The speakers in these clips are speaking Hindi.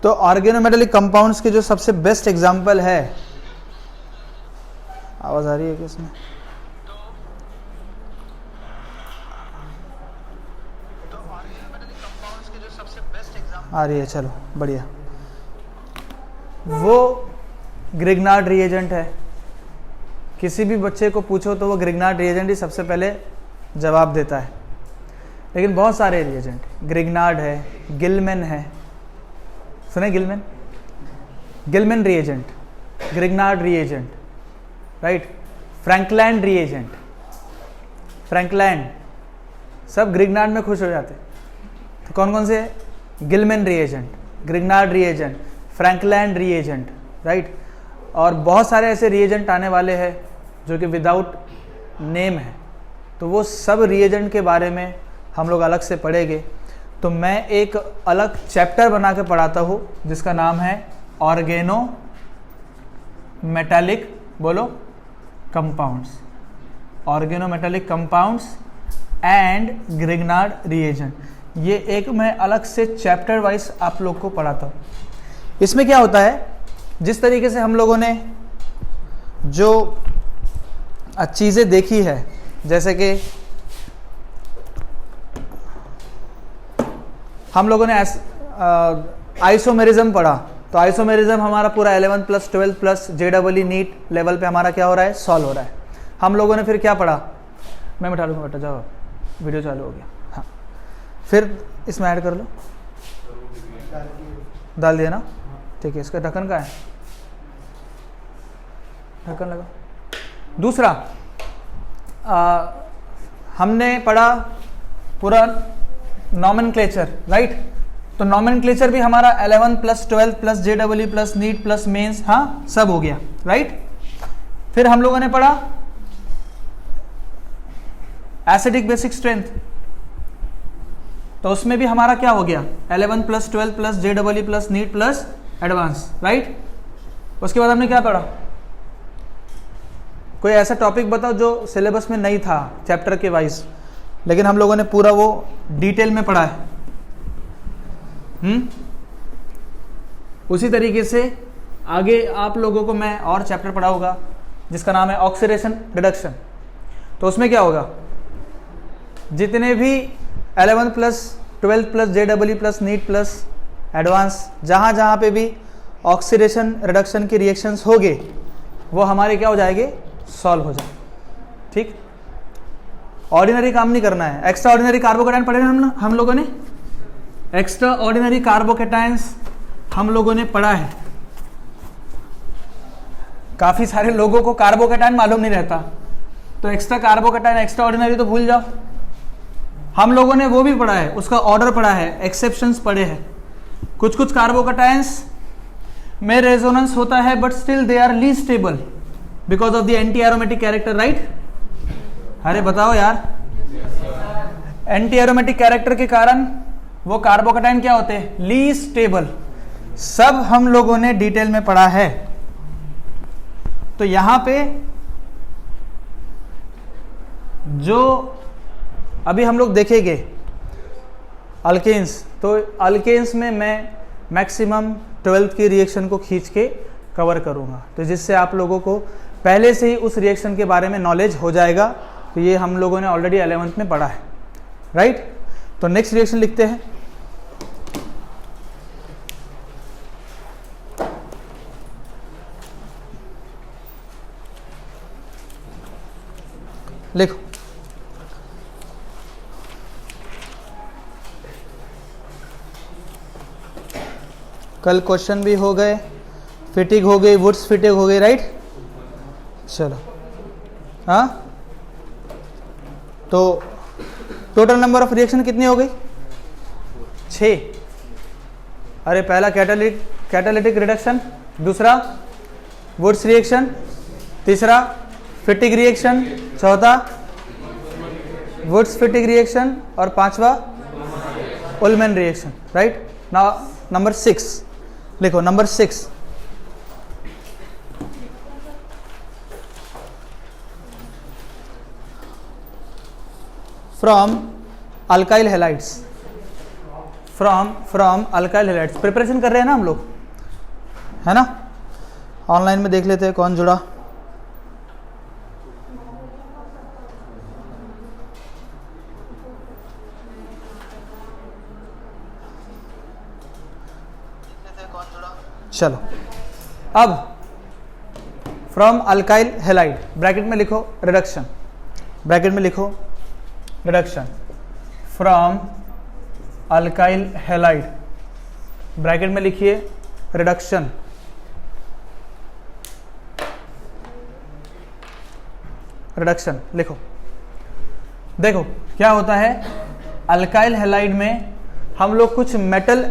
तो ऑर्गेनोमेटेलिक कंपाउंड्स के जो सबसे बेस्ट एग्जांपल है, आवाज आ रही है क्या इसमें? आ रही है, चलो बढ़िया। वो ग्रिग्नार्ड रिएजेंट है। किसी भी बच्चे को पूछो तो वो ग्रिग्नार्ड रिएजेंट ही सबसे पहले जवाब देता है। लेकिन बहुत सारे रिएजेंट, ग्रिग्नार्ड है, गिलमैन है, सुने Gillman? Gillman reagent, Grignard reagent, right, Frankland reagent, Frankland, सब ग्रिग्नार्ड में खुश हो जाते। तो कौन कौन से? Gillman reagent, Grignard reagent, Frankland reagent, right. और बहुत सारे ऐसे रिएजेंट आने वाले हैं जो कि विदाउट नेम है, तो वो सब रिएजेंट के बारे में हम लोग अलग से पढ़ेंगे। तो मैं एक अलग चैप्टर बना के पढ़ाता हूँ जिसका नाम है ऑर्गेनो मेटालिक, बोलो, compounds, organometallic compounds and Grignard reagent. ये एक मैं अलग से चैप्टर वाइज आप लोग को पढ़ाता हूँ। इसमें क्या होता है, जिस तरीके से हम लोगों ने जो चीज़ें देखी है, जैसे कि हम लोगों ने आइसोमेरिज्म पढ़ा, तो आइसोमेरिज्म हमारा पूरा 11th plus 12th plus JEE NEET level पे हमारा क्या हो रहा है, सॉल्व हो रहा है। हम लोगों ने फिर क्या पढ़ा, मैं बैठा लूँगा, बेटा जाओ, वीडियो चालू हो गया, हाँ, फिर इसमें ऐड कर लो, डाल दिया ना, ठीक है। इसका ढक्कन का है, ढक्कन लगा। दूसरा हमने पढ़ा पूरा नॉमेनक्लेचर, राइट। तो नॉमेनक्लेचर भी हमारा 11th plus 12th plus JEE plus NEET plus mains, हाँ, सब हो गया, राइट। फिर हम लोगों ने पढ़ा एसिडिक बेसिक स्ट्रेंथ, तो उसमें भी हमारा क्या हो गया, 11th plus 12th plus JEE plus NEET plus advanced, right. उसके बाद हमने क्या पढ़ा, कोई ऐसा टॉपिक बताओ जो सिलेबस में नहीं था चैप्टर के वाइज, लेकिन हम लोगों ने पूरा वो डिटेल में पढ़ा है। उसी तरीके से आगे आप लोगों को मैं और चैप्टर पढ़ाऊंगा जिसका नाम है ऑक्सीडेशन रिडक्शन। तो उसमें क्या होगा, जितने भी 11th plus 12th plus JEE plus NEET plus advanced जहाँ जहाँ पे भी ऑक्सीडेशन रिडक्शन की रिएक्शंस होंगे वो हमारे क्या हो जाएंगे, सॉल्व हो जाए, ठीक। ऑर्डिनरी काम नहीं करना है। एक्स्ट्रा ऑर्डिनरी कार्बोकेटाइन पढ़े हम लोगों ने, एक्स्ट्रा ऑर्डिनरी कार्बोकेटाइंस हम लोगों ने पढ़ा है। काफी सारे लोगों को कार्बोकेटाइन मालूम नहीं रहता, तो एक्स्ट्रा कार्बोकेटाइन, एक्स्ट्रा ऑर्डिनरी तो भूल जाओ। हम लोगों ने वो भी पढ़ा है, उसका ऑर्डर पढ़ा है, एक्सेप्शंस पढ़े हैं। कुछ कुछ कार्बोकेटाइंस में रेजोनेंस होता है but still they are least stable because of the anti aromatic character, right. अरे बताओ यार, एंटी एरोमेटिक कैरेक्टर के कारण वो कार्बोकेटाइन क्या होते हैं, लीस्ट स्टेबल। सब हम लोगों ने डिटेल में पढ़ा है। तो यहां पे जो अभी हम लोग देखेंगे अल्केन्स, तो अल्केन्स में मैं मैक्सिमम 12th की रिएक्शन को खींच के कवर करूंगा, तो जिससे आप लोगों को पहले से ही उस रिएक्शन के बारे में नॉलेज हो जाएगा। तो ये हम लोगों ने ऑलरेडी 11th में पढ़ा है, राइट। तो नेक्स्ट रिएक्शन लिखते हैं। लिखो, कल क्वेश्चन भी हो गए, फिटिंग हो गई, वुड्स फिटिंग हो गई, राइट। चलो, हाँ, तो टोटल नंबर ऑफ रिएक्शन कितनी हो गई, 6। अरे पहला कैटालिटिक रिडक्शन, दूसरा वुड्स रिएक्शन, तीसरा फिटिंग रिएक्शन, चौथा वुड्स फिटिंग रिएक्शन और पांचवा Ullman reaction, right. Now number 6 लिखो, number 6 from alkyl halides, from alkyl halides. Preparation कर रहे हैं ना हम लोग, है ना? ऑनलाइन में देख लेते हैं कौन जुड़ा। चलो, अब फ्रॉम अल्काइल हैलाइड, ब्रैकेट में लिखो रिडक्शन, ब्रैकेट में लिखो reduction, from alkyl halide, bracket में लिखिए रिडक्शन, रिडक्शन लिखो। देखो क्या होता है, अल्काइल हैलाइड में हम लोग कुछ मेटल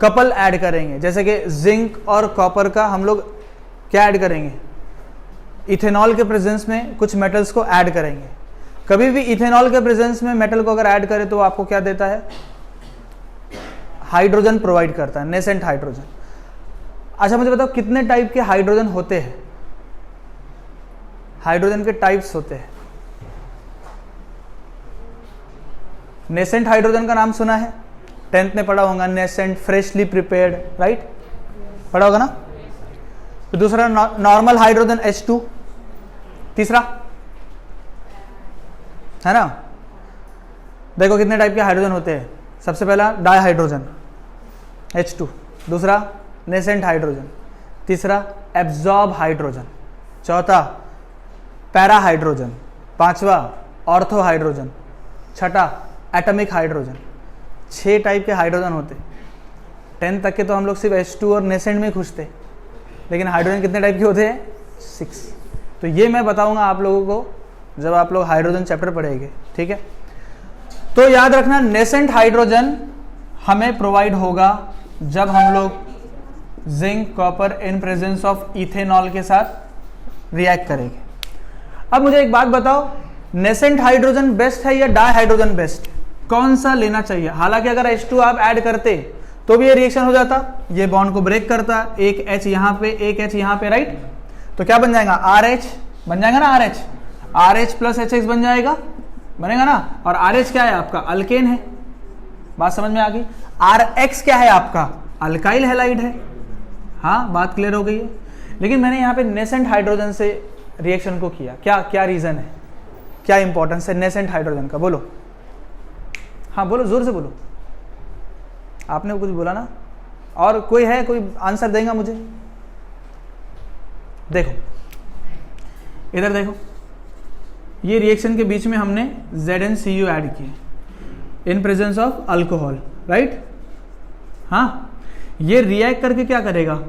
कपल ऐड करेंगे, जैसे कि जिंक और कॉपर का हम लोग क्या ऐड करेंगे, इथेनॉल के प्रेजेंस में कुछ मेटल्स को ऐड करेंगे। कभी भी इथेनॉल के प्रेजेंस में मेटल को अगर ऐड करें तो आपको क्या देता है, हाइड्रोजन प्रोवाइड करता है, नेसेंट हाइड्रोजन। अच्छा मुझे बताओ कितने टाइप के हाइड्रोजन होते हैं? हाइड्रोजन के टाइप्स होते हैं। नेसेंट हाइड्रोजन का नाम सुना है, 10th में पढ़ा होगा, नेसेंट, फ्रेशली प्रिपेयर्ड, राइट? पढ़ा होगा ना? तो दूसरा नॉर्मल हाइड्रोजन H2, तीसरा है ना? देखो कितने टाइप के हाइड्रोजन होते हैं। सबसे पहला डाई हाइड्रोजन H2, दूसरा नेसेंट हाइड्रोजन, तीसरा एब्जॉर्ब हाइड्रोजन, चौथा पैरा हाइड्रोजन, पांचवा ऑर्थो हाइड्रोजन, छठा एटॉमिक हाइड्रोजन। 6 टाइप के हाइड्रोजन होते। 10 तक के तो हम लोग सिर्फ H2 और नेसेंट में खुश थे, लेकिन हाइड्रोजन कितने टाइप के होते हैं? 6। तो ये मैं बताऊंगा आप लोगों को जब आप लोग हाइड्रोजन चैप्टर पढ़ेंगे, ठीक है? तो याद रखना, नेसेंट हाइड्रोजन हमें प्रोवाइड होगा जब हम लोग zinc copper in presence of ethanol के साथ रिएक्ट करेंगे। अब मुझे एक बात बताओ, नेसेंट हाइड्रोजन बेस्ट है या डाई हाइड्रोजन बेस्ट? कौन सा लेना चाहिए? हालांकि अगर H2 आप ऐड करते तो भी ये रिएक्शन हो जाता, ये बॉन्ड को ब्रेक करता, एक H यहाँ पे, एक H यहाँ पे, राइट? तो क्या बन जाएगा? RH बन जाएगा ना, RH, RH प्लस HX बन जाएगा, बनेगा ना? और RH क्या है आपका? अल्केन है। बात समझ में आ गई? RH क्या है आपका? अल्काइल हैलाइड है। हाँ, बात क्लियर हो गई है। लेकिन मैंने यहाँ पे नेसेंट हाइड्रोजन से रिएक्शन को किया, क्या क्या रीजन है, क्या इंपॉर्टेंस है नेसेंट हाइड्रोजन का? बोलो, हाँ बोलो, जोर से बोलो। आपने कुछ बोला ना? और कोई है, कोई आंसर देगा मुझे? देखो इधर देखो, ये रिएक्शन के बीच में हमने ZnCu ऐड किए इन प्रेजेंस ऑफ अल्कोहल, राइट? हाँ, ये रिएक्ट करके क्या करेगा?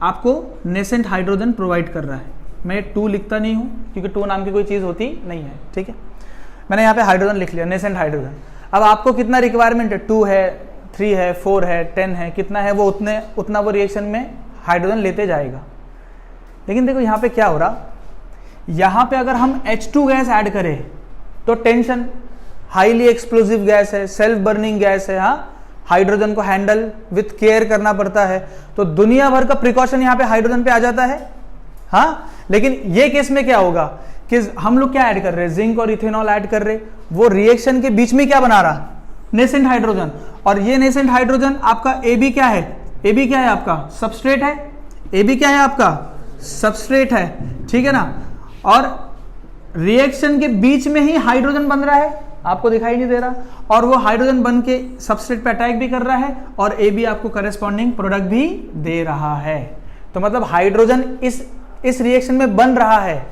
आपको नेसेंट हाइड्रोजन प्रोवाइड कर रहा है। मैं 2 लिखता नहीं हूं क्योंकि 2 नाम की कोई चीज होती नहीं है, ठीक है? मैंने यहाँ पे हाइड्रोजन लिख लिया, नेसेंट हाइड्रोजन। अब आपको कितना रिक्वायरमेंट है? 2 है, 3 है, 4 है, 10 है, कितना है वो उतना वो रिएक्शन में हाइड्रोजन लेते जाएगा। लेकिन देखो यहाँ पे क्या हो रहा, यहाँ पे अगर हम H2 गैस ऐड करें तो टेंशन, हाईली एक्सप्लोसिव गैस है, सेल्फ बर्निंग गैस है। हाँ, हाइड्रोजन को हैंडल विथ केयर करना पड़ता है, तो दुनिया भर का प्रिकॉशन यहाँ पे हाइड्रोजन पे आ जाता है। हाँ, लेकिन ये केस में क्या होगा कि हम लोग क्या ऐड कर रहे हैं? जिंक और इथेनॉल ऐड कर रहे, वो रिएक्शन के बीच में क्या बना रहा? Nascent hydrogen. और ये नेसेंट हाइड्रोजन आपका AB क्या है? AB क्या है आपका? सबस्ट्रेट है। AB क्या है आपका? सबस्ट्रेट है, ठीक है ना? और रिएक्शन के बीच में ही हाइड्रोजन बन रहा है, आपको दिखाई नहीं दे रहा, और वो हाइड्रोजन बन के सबस्ट्रेट पे अटैक भी कर रहा है, और AB आपको करस्पॉन्डिंग प्रोडक्ट भी दे रहा है। तो मतलब हाइड्रोजन इस रिएक्शन में बन रहा है,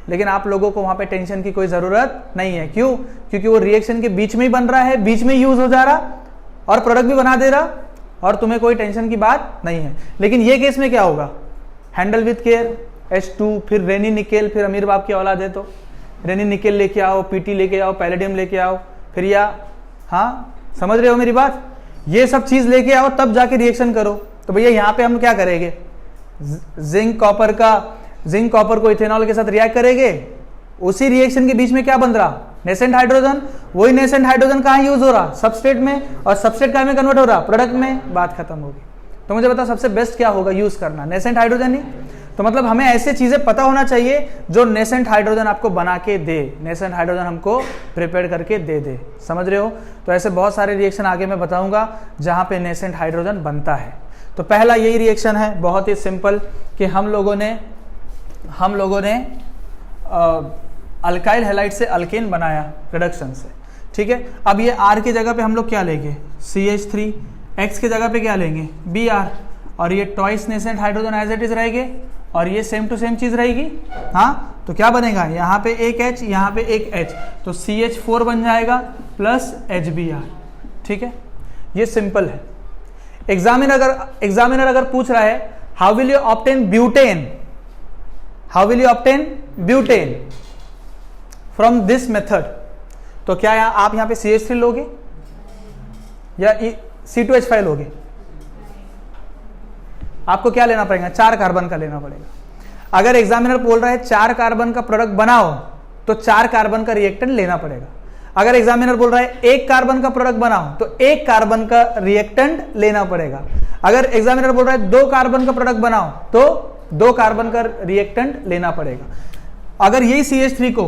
लेकिन आप लोगों को वहां पे टेंशन की कोई जरूरत नहीं है। क्यों? क्योंकि वो रिएक्शन के बीच में ही बन रहा है, बीच में यूज हो जा रहा और प्रोडक्ट भी बना दे रहा, और तुम्हें कोई टेंशन की बात नहीं है। लेकिन ये केस में क्या होगा? हैंडल विथ केयर, H2, फिर रेनी निकेल, फिर अमीर बाप की औलाद है तो रेनी निकेल लेके आओ, PT लेके आओ, पैलेडियम लेके आओ, फिर या, हाँ समझ रहे हो मेरी बात? ये सब चीज लेके आओ तब जाके रिएक्शन करो। तो भैया यहाँ पे हम क्या करेंगे? जिंक कॉपर को इथेनॉल के साथ रिएक्ट करेंगे, उसी रिएक्शन के बीच में क्या बन रहा? Nascent hydrogen. वही नेसेंट हाइड्रोजन कहाँ यूज हो रहा? सबस्ट्रेट में, और सबस्ट्रेट कहाँ में कन्वर्ट हो रहा? प्रोडक्ट में। बात खत्म होगी। तो मुझे बताओ सबसे बेस्ट क्या होगा यूज करना? नेसेंट हाइड्रोजन ही। तो मतलब हमें ऐसे चीजें पता होना चाहिए जो नेसेंट हाइड्रोजन आपको बना के दे, नेसेंट हाइड्रोजन हमको प्रिपेयर करके दे। समझ रहे हो? तो ऐसे बहुत सारे रिएक्शन आगे मैं बताऊंगा जहां पे नेसेंट हाइड्रोजन बनता है। तो पहला यही रिएक्शन है, बहुत ही सिंपल, कि हम लोगों ने अल्काइल हैलाइड से अल्केन बनाया रिडक्शन से, ठीक है। अब ये R की जगह पे हम लोग क्या लेंगे, CH3, X की जगह पे क्या लेंगे, Br, और ये twice nascent hydrogen as it is रहेंगे, और ये सेम टू सेम चीज रहेगी। हाँ, तो क्या बनेगा, यहाँ पे एक H, यहाँ पे एक H, तो CH4 बन जाएगा प्लस HBr, ठीक है। ये सिंपल है। एग्जामिनर अगर पूछ रहा है how will you obtain butane from this method, तो क्या आप यहाँ पे CH3 लोगे या C2H5 लोगे? आपको क्या लेना पड़ेगा, 4 कार्बन का लेना पड़ेगा। अगर एग्जामिनर बोल रहा है 4 कार्बन का प्रोडक्ट बनाओ, तो 4 कार्बन का रिएक्टेंट लेना पड़ेगा। अगर एग्जामिनर बोल रहा है 1 कार्बन का प्रोडक्ट बनाओ, तो 1 कार्बन का रिएक्टेंट लेना पड़ेगा। अगर एग्जामिनर बोल रहा है 2 कार्बन का प्रोडक्ट बनाओ, तो 2 कार्बन का रिएक्टेंट लेना पड़ेगा। अगर यही CH3 को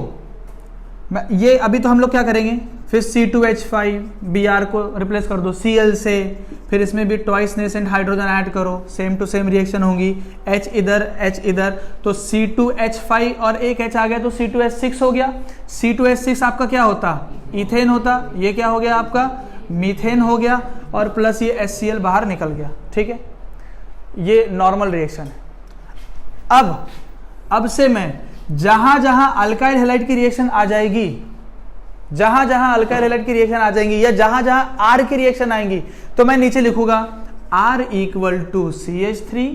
ये अभी तो हम लोग क्या करेंगे, फिर C2H5 Br को रिप्लेस कर दो Cl से, फिर इसमें भी ट्वाइस नेसेंट हाइड्रोजन ऐड करो, सेम टू सेम रिएक्शन होगी, H इधर, तो C2H5 और एक H आ गया तो C2H6 हो गया। C2H6 आपका क्या होता, इथेन होता, ये क्या हो गया आपका, मीथेन हो गया, और प्लस ये HCl बाहर निकल गया, ठीक है। ये नॉर्मल रिएक्शन है। अब से मैं जहां जहां अल्काइल हैलाइड की रिएक्शन आ जाएगी, जहां R की रिएक्शन आएंगी, तो मैं नीचे लिखूंगा R equal to CH3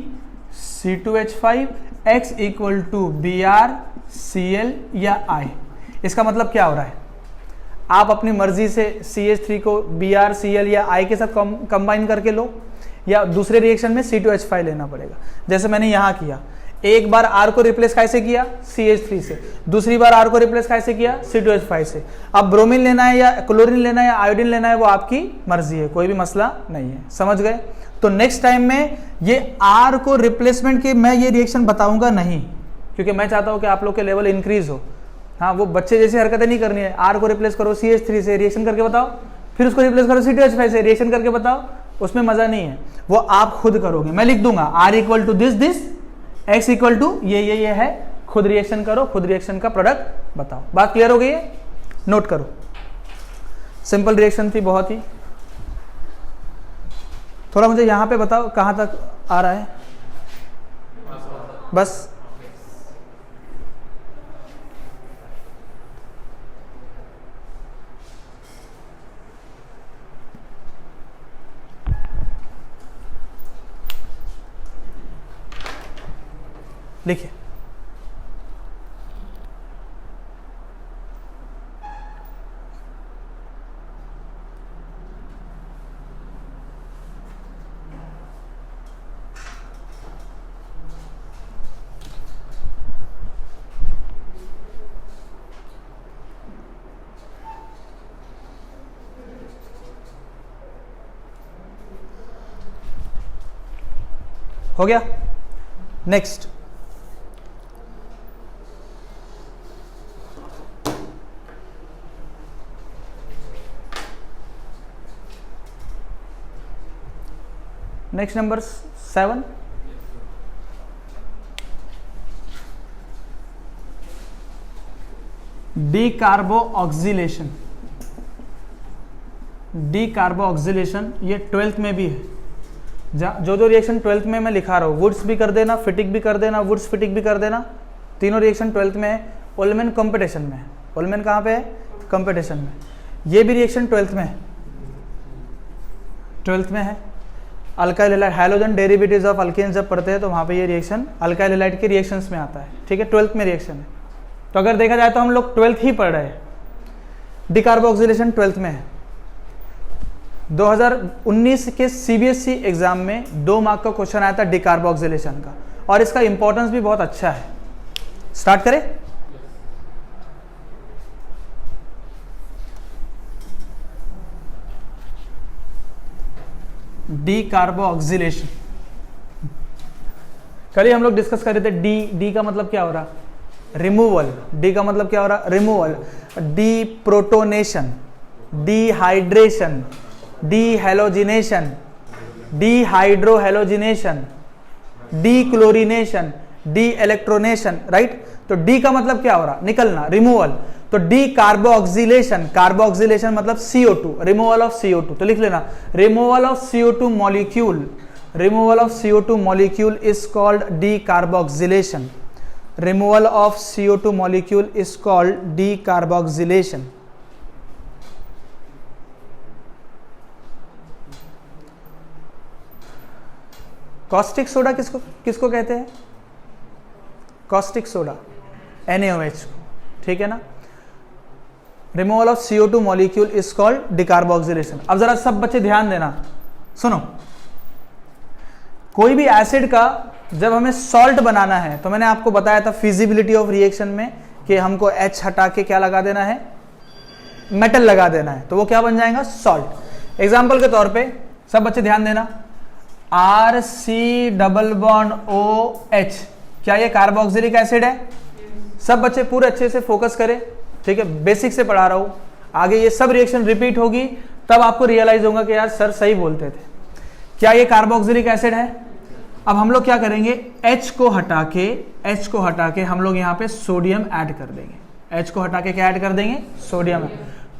C2H5 X equal to Br Cl या I। इसका मतलब क्या हो रहा है, आप अपनी मर्जी से CH3 को Br Cl या I के साथ कंबाइन करके लो, या दूसरे रिएक्शन में C2H5 लेना पड़ेगा, जैसे मैंने यहां किया। एक बार R को रिप्लेस कैसे किया, CH3 से, दूसरी बार R को रिप्लेस कैसे किया, C2H5 से। अब ब्रोमीन लेना है या क्लोरीन लेना है या आयोडीन लेना है, वो आपकी मर्जी है, कोई भी मसला नहीं है। समझ गए? तो नेक्स्ट टाइम में ये R को रिप्लेसमेंट के मैं ये रिएक्शन बताऊंगा नहीं, क्योंकि मैं चाहता हूं कि आप लोग के लेवल इंक्रीज हो। हाँ, वो बच्चे जैसी हरकतें नहीं करनी है। R को रिप्लेस करो CH3 से, रिएक्शन करके बताओ, फिर उसको रिप्लेस करो C2H5 से, रिएक्शन करके बताओ, उसमें मजा नहीं है, वो आप खुद करोगे। मैं लिख दूंगा R equal to this, X equal to ये है, खुद रिएक्शन करो, खुद रिएक्शन का प्रोडक्ट बताओ। बात क्लियर हो गई है? नोट करो, सिंपल रिएक्शन थी बहुत ही। थोड़ा मुझे यहां पे बताओ कहां तक आ रहा है, बस। लिखिए, हो गया। Next, next number 7, डीकार्बोऑक्सिलेशन। डीकार्बोऑक्सिलेशन ये 12th में भी है। जो रिएक्शन 12th में मैं लिखा रहा हूँ, वुड्स भी कर देना, फिटिक भी कर देना, वुड्स फिटिक भी कर देना, तीनों रिएक्शन 12th में है। ओलमेन कंपटीशन में है। ओलमेन कहाँ पे है? कंपटीशन में। ये भी रिएक्शन 12th में है, 12th में है। Alkyl halide, halogen derivatives of alkanes जब पढ़ते हैं तो वहाँ पे ये रिएक्शन अल्काइल हैलाइड के रिएक्शंस में आता है, ठीक है। 12th में रिएक्शन है, तो अगर देखा जाए तो हम लोग 12th ही पढ़ रहे हैं। डीकार्बोऑक्सिलेशन 12th में है। 2019 के CBSE एग्जाम में 2 मार्क का क्वेश्चन आया था डीकार्बोऑक्सिलेशन का, और इसका इंपॉर्टेंस भी बहुत अच्छा है। स्टार्ट करें? डीकार्बोऑक्सिलेशन कल ही हम लोग डिस्कस कर रहे थे डी का मतलब क्या हो रहा, रिमूवल। डी का मतलब क्या हो रहा, removal. Deprotonation, dehydration, dehalogenation, dehydrohalogenation, dechlorination, deelectronation, right. तो डी का मतलब क्या हो रहा, निकलना, रिमूवल। तो डी कार्बोक्सिलेशन, कार्बोक्सिलेशन मतलब CO2, रिमूवल ऑफ CO2। तो लिख लेना, removal of CO2 molecule, removal of CO2 molecule is called decarboxylation. Removal of CO2 molecule is called decarboxylation. Caustic soda किसको किसको कहते हैं, कॉस्टिक सोडा, NaOH, ठीक है ना। Removal of CO2 molecule is called decarboxylation. अब जरा सब बच्चे ध्यान देना, सुनो, कोई भी एसिड का जब हमें सॉल्ट बनाना है तो मैंने आपको बताया था फिजिबिलिटी ऑफ रिएक्शन में कि हमको H हटा के क्या लगा देना है, मेटल लगा देना है, तो वो क्या बन जाएगा, सॉल्ट। एग्जाम्पल के तौर पे सब बच्चे ध्यान देना, RC डबल बॉन्ड OH, क्या ये कार्बोक्सिलिक एसिड है? सब बच्चे पूरे अच्छे से फोकस करें, ठीक है, बेसिक से पढ़ा रहा हूं, आगे ये सब रिएक्शन रिपीट होगी तब आपको रियलाइज होगा कि यार सर सही बोलते थे। क्या ये कार्बोक्सिलिक एसिड है? अब हम लोग क्या करेंगे, H को हटा के हम लोग यहाँ पे सोडियम ऐड कर देंगे। H को हटा के क्या ऐड कर देंगे, सोडियम।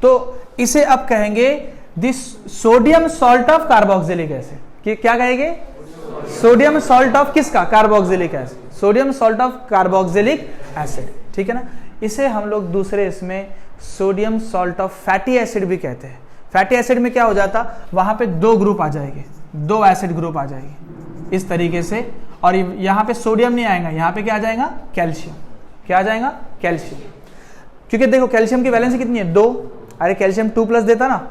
तो इसे अब कहेंगे this sodium salt of carboxylic acid. कि क्या कहेंगे, सोडियम सॉल्ट ऑफ किसका, carboxylic acid, sodium salt of carboxylic acid, ठीक है ना। इसे हम लोग दूसरे इसमें sodium salt of fatty acid भी कहते हैं। फैटी एसिड में क्या हो जाता, वहां पे दो ग्रुप आ जाएंगे, दो एसिड ग्रुप आ जाएंगे इस तरीके से, और यहां पे सोडियम नहीं आएगा, यहां पे क्या आ जाएगा, कैल्शियम। क्या आ जाएगा, कैल्शियम। क्योंकि देखो कैल्शियम की वैलेंसी कितनी है, 2। अरे कैल्शियम 2+ देता ना,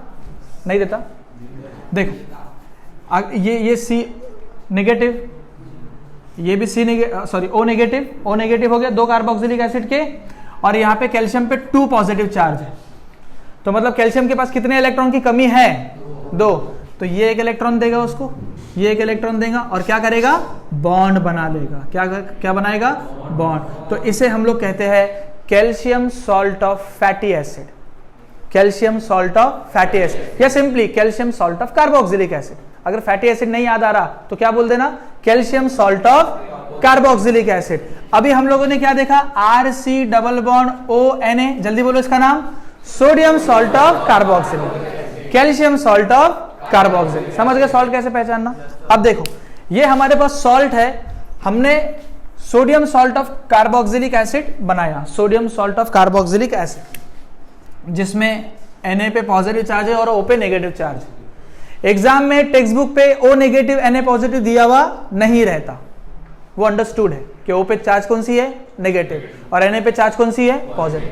नहीं देता। देखो ये C नेगेटिव, ये भी O नेगेटिव हो गया, 2 कार्बोक्सिलिक एसिड के, और यहाँ पे कैल्शियम पे 2 पॉजिटिव चार्ज है। तो मतलब कैल्शियम के पास कितने इलेक्ट्रॉन की कमी है, 2। तो ये एक इलेक्ट्रॉन देगा उसको, ये एक इलेक्ट्रॉन देगा, और क्या करेगा, बॉन्ड बना लेगा। क्या बनाएगा, बॉन्ड। तो इसे हम लोग कहते हैं calcium salt of fatty acid, calcium salt of fatty acid, या simply calcium salt of carboxylic acid. अगर फैटी एसिड नहीं याद आ रहा तो क्या बोल देना, calcium salt of carboxylic acid. अभी हम लोगों ने क्या देखा, RC डबल बॉन्ड ONA, जल्दी बोलो इसका नाम, sodium salt of carboxylic, calcium salt of carboxylic. समझ गए सॉल्ट कैसे पहचानना। अब देखो ये हमारे पास सॉल्ट है, हमने sodium salt of carboxylic acid बनाया, sodium salt of carboxylic acid, जिसमें Na पे पॉजिटिव चार्ज है और O पे नेगेटिव चार्ज है। एग्जाम में टेक्स्ट बुक पे O नेगेटिव Na पॉजिटिव दिया हुआ नहीं रहता, वो अंडरस्टूड है कि O पे चार्ज कौन सी है, नेगेटिव, और Na पे चार्ज कौन सी है, पॉजिटिव।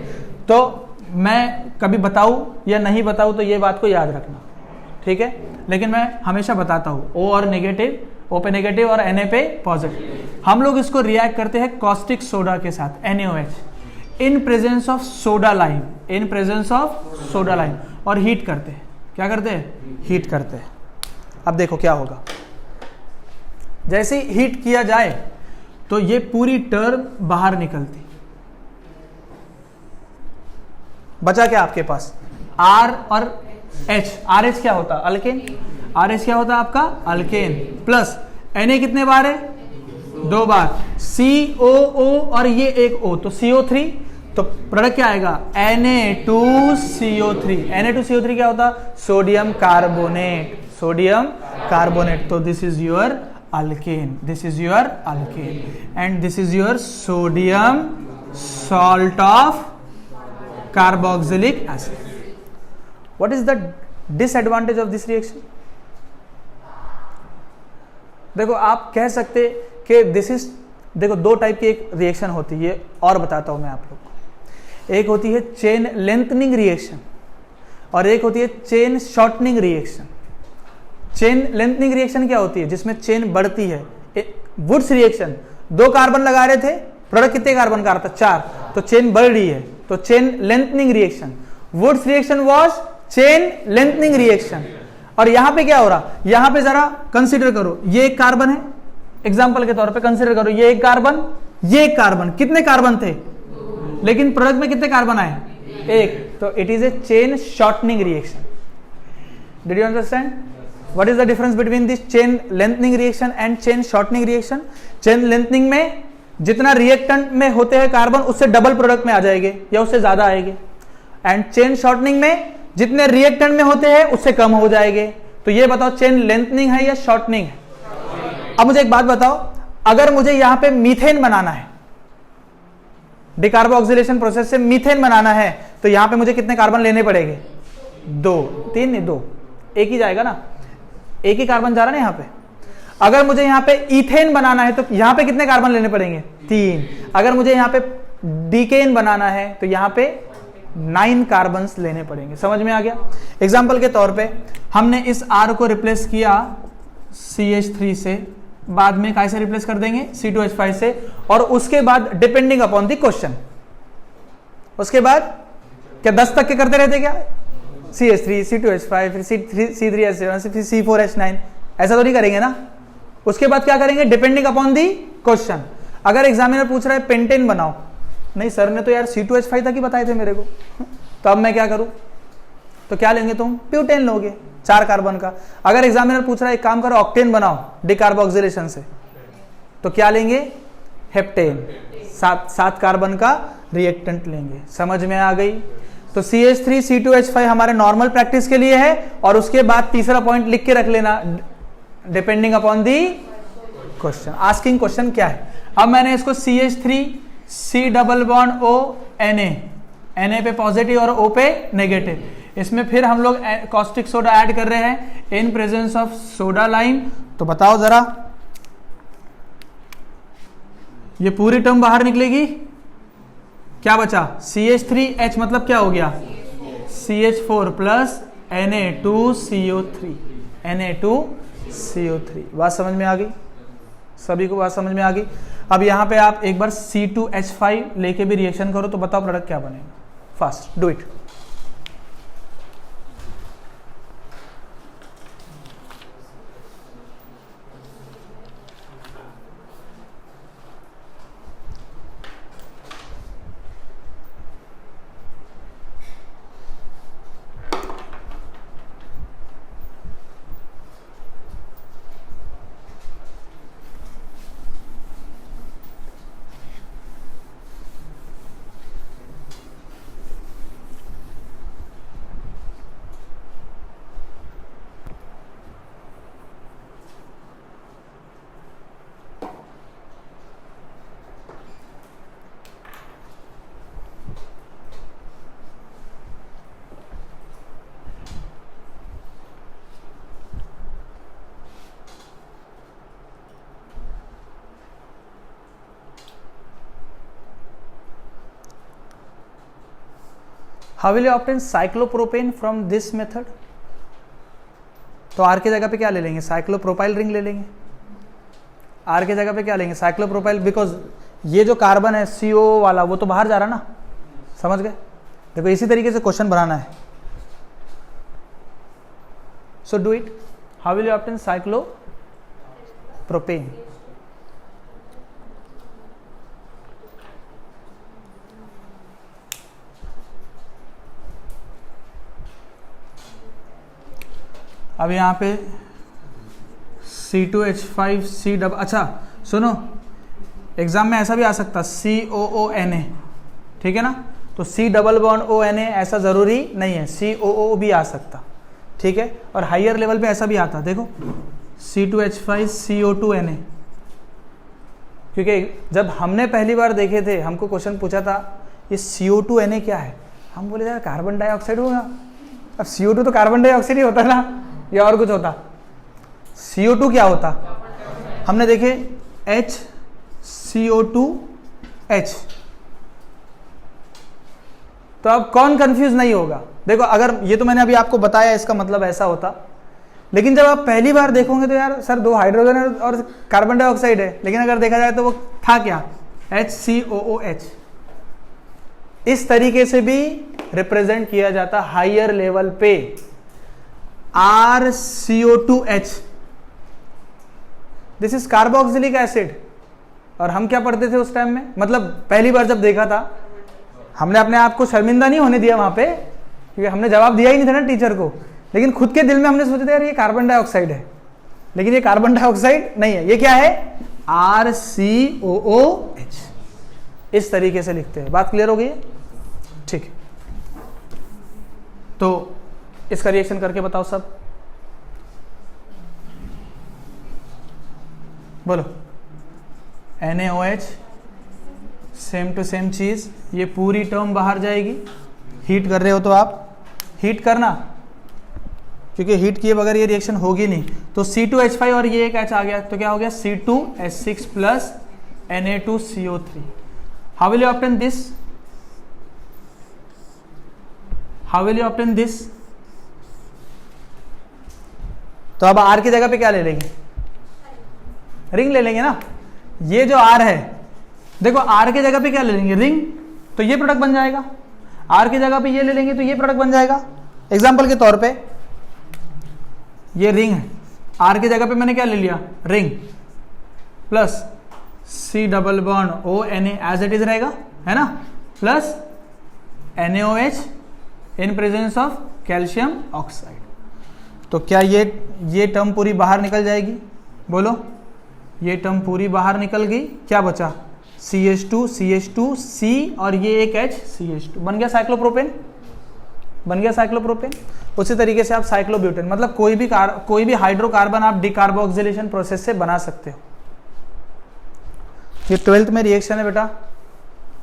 तो मैं कभी बताऊं या नहीं बताऊं तो ये बात को याद रखना, ठीक है, लेकिन मैं हमेशा बताता हूं, O और नेगेटिव, O पे नेगेटिव और Na पे पॉजिटिव। हम लोग इसको रिएक्ट करते हैं कॉस्टिक सोडा के साथ, NaOH, in presence of soda lime, in presence of soda lime, और हीट करते हैं। क्या करते हैं, हीट करते हैं। अब देखो क्या होगा, जैसे हीट किया जाए तो ये पूरी टर्म बाहर निकलती, बचा क्या आपके पास, R और H। RH क्या होता, अल्केन, RH क्या होता आपका, अल्केन, प्लस Na कितने बार है, 2 बार, COO और ये एक O, तो CO3, तो प्रोडक्ट क्या आएगा, Na2CO3। Na2CO3 क्या होता, सोडियम कार्बोनेट, सोडियम कार्बोनेट। तो this is your alkane, this is your alkane, and this is your sodium salt of carboxylic acid. What is the disadvantage of this reaction? देखो आप कह सकते कि दिस इज, देखो 2 टाइप की एक रिएक्शन होती है, और बताता हूं मैं आप लोग को। एक होती है चेन लेंथनिंग रिएक्शन और एक होती है chain shortening reaction. Chain lengthening reaction क्या होती है, जिसमें चेन बढ़ती है। वुड्स रिएक्शन, 2 कार्बन लगा रहे थे, प्रोडक्ट कितने कार्बन का आ रहा था, 4, तो चेन बढ़ रही है, तो chain lengthening reaction. Wurtz reaction was chain lengthening reaction. और यहां पे क्या हो रहा, यहां पे जरा कंसीडर करो, ये एक कार्बन है, एग्जाम्पल के तौर पे कंसिडर करो, ये एक कार्बन, ये एक कार्बन, कितने कार्बन थे, लेकिन प्रोडक्ट में कितने कार्बन आए, एक, तो it is a chain shortening reaction. Did you understand? What is the difference between this chain lengthening reaction and chain shortening reaction? Chain lengthening में जितना रिएक्टेंट में होते हैं कार्बन उससे डबल प्रोडक्ट में आ जाएंगे या उससे ज्यादा आएंगे, एंड चेन शॉर्टनिंग में जितने रिएक्टेंट में होते हैं उससे कम हो जाएंगे. तो ये बताओ चेन लेंथनिंग है या शॉर्टनिंग है? अब मुझे एक बात बताओ, अगर मुझे यहां पे मीथेन बनाना है, डिकार्बोक्सिलेशन प्रोसेस से मीथेन बनाना है, तो यहां पे मुझे कितने कार्बन लेने पड़ेंगे, 2, 3 नहीं 2, एक ही जाएगा ना, एक ही कार्बन जा रहा है ना यहां पे. अगर मुझे यहां पे इथेन बनाना है तो यहां पे कितने कार्बन लेने पड़ेंगे, 3. अगर मुझे यहां पे डीकेन बनाना है तो यहां पे 9 कार्बन लेने पड़ेंगे. समझ में आ गया? एग्जाम्पल के तौर पे हमने इस R को रिप्लेस किया CH3 से, बाद में कैसे रिप्लेस कर देंगे, C2H5 से, और उसके बाद डिपेंडिंग अपॉन द क्वेश्चन, उसके बाद क्या 10 तक के करते रहते क्या, CH3, C2H5, फिर C3H7, फिर C4H9, ऐसा तो नहीं करेंगे ना. उसके बाद क्या करेंगे, डिपेंडिंग अपॉन दी क्वेश्चन. अगर एग्जामिनर पूछ रहा है पेंटेन बनाओ, नहीं सर ने तो यार C2H5 तक ही बताए थे मेरे को, तो अब मैं क्या करूं, तो क्या लेंगे तुम, प्यूटेन लोगे 4 कार्बन का. अगर एग्जामिनर पूछ रहा है एक काम करो ऑक्टेन बनाओ डिकार्बोक्सिलेशन से, तो क्या लेंगे, हेप्टेन, 7 कार्बन का रिएक्टेंट लेंगे. समझ में आ गई? तो CH3 C2H5 हमारे नॉर्मल प्रैक्टिस के लिए है, और उसके बाद तीसरा पॉइंट लिख के रख लेना, depending upon the question. Asking question क्या है. अब मैंने इसको CH3 C double bond O Na पे पॉजिटिव और O पे नेगेटिव, इसमें फिर हम लोग कॉस्टिक सोडा ऐड कर रहे हैं इन प्रेजेंस ऑफ सोडा लाइम. तो बताओ जरा, ये पूरी टर्म बाहर निकलेगी, क्या बचा, CH3H मतलब क्या हो गया, CH4 प्लस Na2CO3, Na2CO3. बात समझ में आ गई? सभी को बात समझ में आ गई? अब यहां पे आप एक बार C2H5 लेके भी रिएक्शन करो तो बताओ प्रोडक्ट क्या बनेगा. Fast do it. How will you obtain cyclopropane from this method? तो R के जगह पे क्या ले लेंगे, साइक्लोप्रोपाइल रिंग ले लेंगे. R के जगह पे क्या लेंगे, साइक्लोप्रोपाइल, बिकॉज ये जो कार्बन है CO वाला वो तो बाहर जा रहा ना. समझ गए? देखो इसी तरीके से क्वेश्चन बनाना है. So do it. How will you obtain cyclopropane? अब यहाँ पे C2H5 C डबल, अच्छा सुनो, एग्जाम में ऐसा भी आ सकता COONA, ठीक है ना. तो C डबल बॉन्ड ONA ऐसा जरूरी नहीं है, COO भी आ सकता, ठीक है. और हायर लेवल पे ऐसा भी आता, देखो C2H5 CO2Na, क्योंकि जब हमने पहली बार देखे थे हमको क्वेश्चन पूछा था ये CO2Na क्या है, हम बोले यार कार्बन डाइऑक्साइड होगा. अब CO2 तो कार्बन डाइऑक्साइड ही होता ना, या और कुछ होता. CO2 क्या होता, हमने देखे HCO2H. तो अब कौन कंफ्यूज नहीं होगा. देखो अगर ये तो मैंने अभी आपको बताया इसका मतलब ऐसा होता, लेकिन जब आप पहली बार देखोगे तो यार सर 2 हाइड्रोजन और कार्बन डाइऑक्साइड है, लेकिन अगर देखा जाए तो वो था क्या, HCOOH. इस तरीके से भी रिप्रेजेंट किया जाता हायर लेवल पे, RCO2H. This is carboxylic acid. और हम क्या पढ़ते थे उस टाइम में, मतलब पहली बार जब देखा था हमने अपने आप को शर्मिंदा नहीं होने दिया वहां पे, क्योंकि हमने जवाब दिया ही नहीं था ना टीचर को, लेकिन खुद के दिल में हमने सोचा था यार ये कार्बन डाइऑक्साइड है, लेकिन ये कार्बन डाइऑक्साइड नहीं है, ये क्या है, RCOOH। इस तरीके से लिखते हैं। बात क्लियर हो गई है? ठीक है, तो इसका रिएक्शन करके बताओ सब, बोलो। NaOH, सेम टू सेम चीज, ये पूरी टर्म बाहर जाएगी। हीट कर रहे हो तो आप हीट करना, क्योंकि हीट किए बगैर ये रिएक्शन होगी नहीं। तो C2H5 और ये एक H आ गया, तो क्या हो गया, C2H6 plus Na2CO3। How will you obtain this, how will you obtain this? तो अब R की जगह पे क्या ले लेंगे, रिंग ले लेंगे ना। ये जो R है, देखो R की जगह पे क्या ले लेंगे, रिंग, तो ये प्रोडक्ट बन जाएगा। R की जगह पे ये ले लेंगे तो ये प्रोडक्ट बन जाएगा। एग्जांपल के तौर पे ये रिंग है, R की जगह पे मैंने क्या ले लिया, ring, plus C double bond ONA as it is रहेगा, है ना, plus NaOH in presence of calcium oxide. तो क्या ये टर्म पूरी बाहर निकल जाएगी, बोलो। ये टर्म पूरी बाहर निकल गई, क्या बचा, CH2 CH2 C और ये एक H CH2, बन गया साइक्लोप्रोपेन, बन गया साइक्लोप्रोपेन। उसी तरीके से आप साइक्लोब्यूटेन, मतलब कोई भी हाइड्रोकार्बन आप डिकार्बोक्सिलेशन प्रोसेस से बना सकते हो। ये 12th में रिएक्शन है बेटा,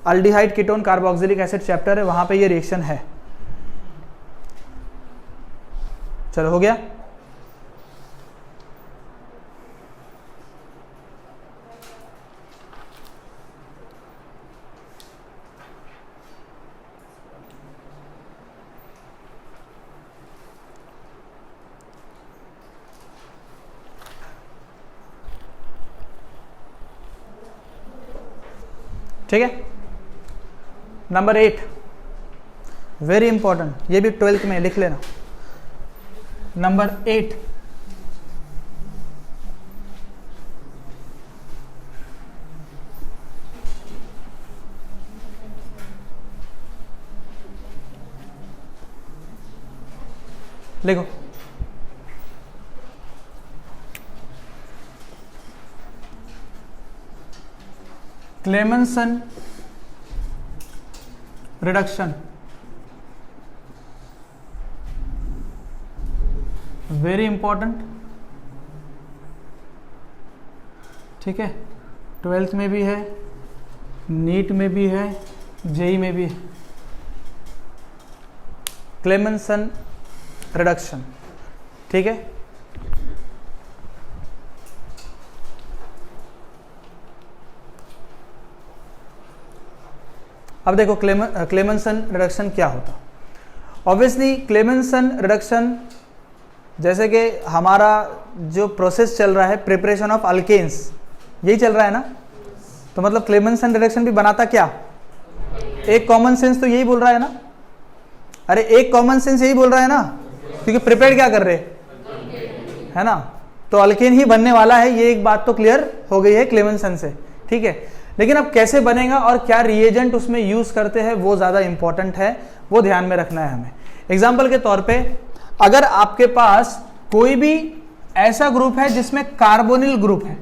aldehyde ketone carboxylic acid chapter है, वहां पे ये रिएक्शन है। चलो हो गया। ठीक है, नंबर 8 वेरी इंपॉर्टेंट, ये भी 12th में लिख लेना। नंबर 8, लिखो। Clemmensen reduction, very important. ठीक है, 12th में भी है, नीट में भी है, जेई में भी है। क्लेमेंसन रिडक्शन, ठीक है। अब देखो क्लेमेंसन रिडक्शन क्या होता। ऑब्वियसली क्लेमेंसन रिडक्शन, जैसे कि हमारा जो प्रोसेस चल रहा है प्रिपरेशन ऑफ अल्केन्स, यही चल रहा है ना, तो मतलब क्लेमेंसन रिडक्शन भी बनाता क्या, एक कॉमन सेंस तो यही बोल रहा है ना, अरे एक कॉमन सेंस यही बोल रहा है ना, क्योंकि प्रिपेयर क्या कर रहे है ना, तो अल्केन ही बनने वाला है, ये एक बात तो क्लियर हो गई है क्लेमेंसन से। ठीक है, लेकिन अब कैसे बनेगा और क्या रिएजेंट उसमें यूज करते हैं वो ज्यादा इंपॉर्टेंट है, वो ध्यान में रखना है हमें। एग्जाम्पल के तौर पे, अगर आपके पास कोई भी ऐसा ग्रुप है जिसमें कार्बोनिल ग्रुप है,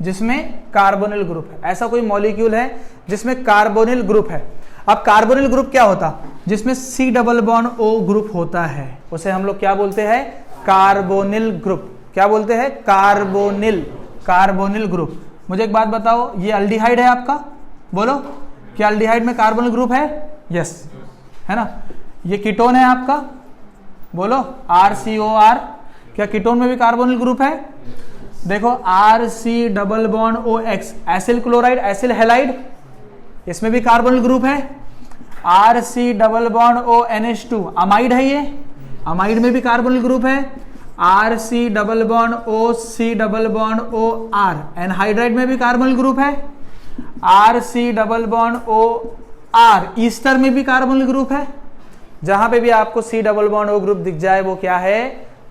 जिसमें कार्बोनिल ग्रुप है, ऐसा कोई मॉलिक्यूल है जिसमें कार्बोनिल ग्रुप है। अब कार्बोनिल ग्रुप क्या होता, जिसमें C double bond O group होता है, उसे हम लोग क्या बोलते हैं, कार्बोनिल ग्रुप। क्या बोलते हैं, कार्बोनिल, कार्बोनिल ग्रुप। मुझे एक बात बताओ, ये अल्डिहाइड है आपका, बोलो, क्या अल्डिहाइड में कार्बोनिल ग्रुप है, यस, है ना। ये कीटोन है आपका, बोलो, RCOR, क्या कीटोन में भी कार्बोनिल ग्रुप है, देखो RC double bond OX, acyl chloride, acyl halide, इसमें भी कार्बोनिल ग्रुप है। RC double bond ONH2, amide है ये, अमाइड में भी कार्बोनिल ग्रुप है। RC double bond OC double bond OR, anhydride में भी कार्बोनिल ग्रुप है। RC double bond OR, Easter में भी कार्बोनिल ग्रुप है। जहां पे भी आपको C double bond O group दिख जाए वो क्या है,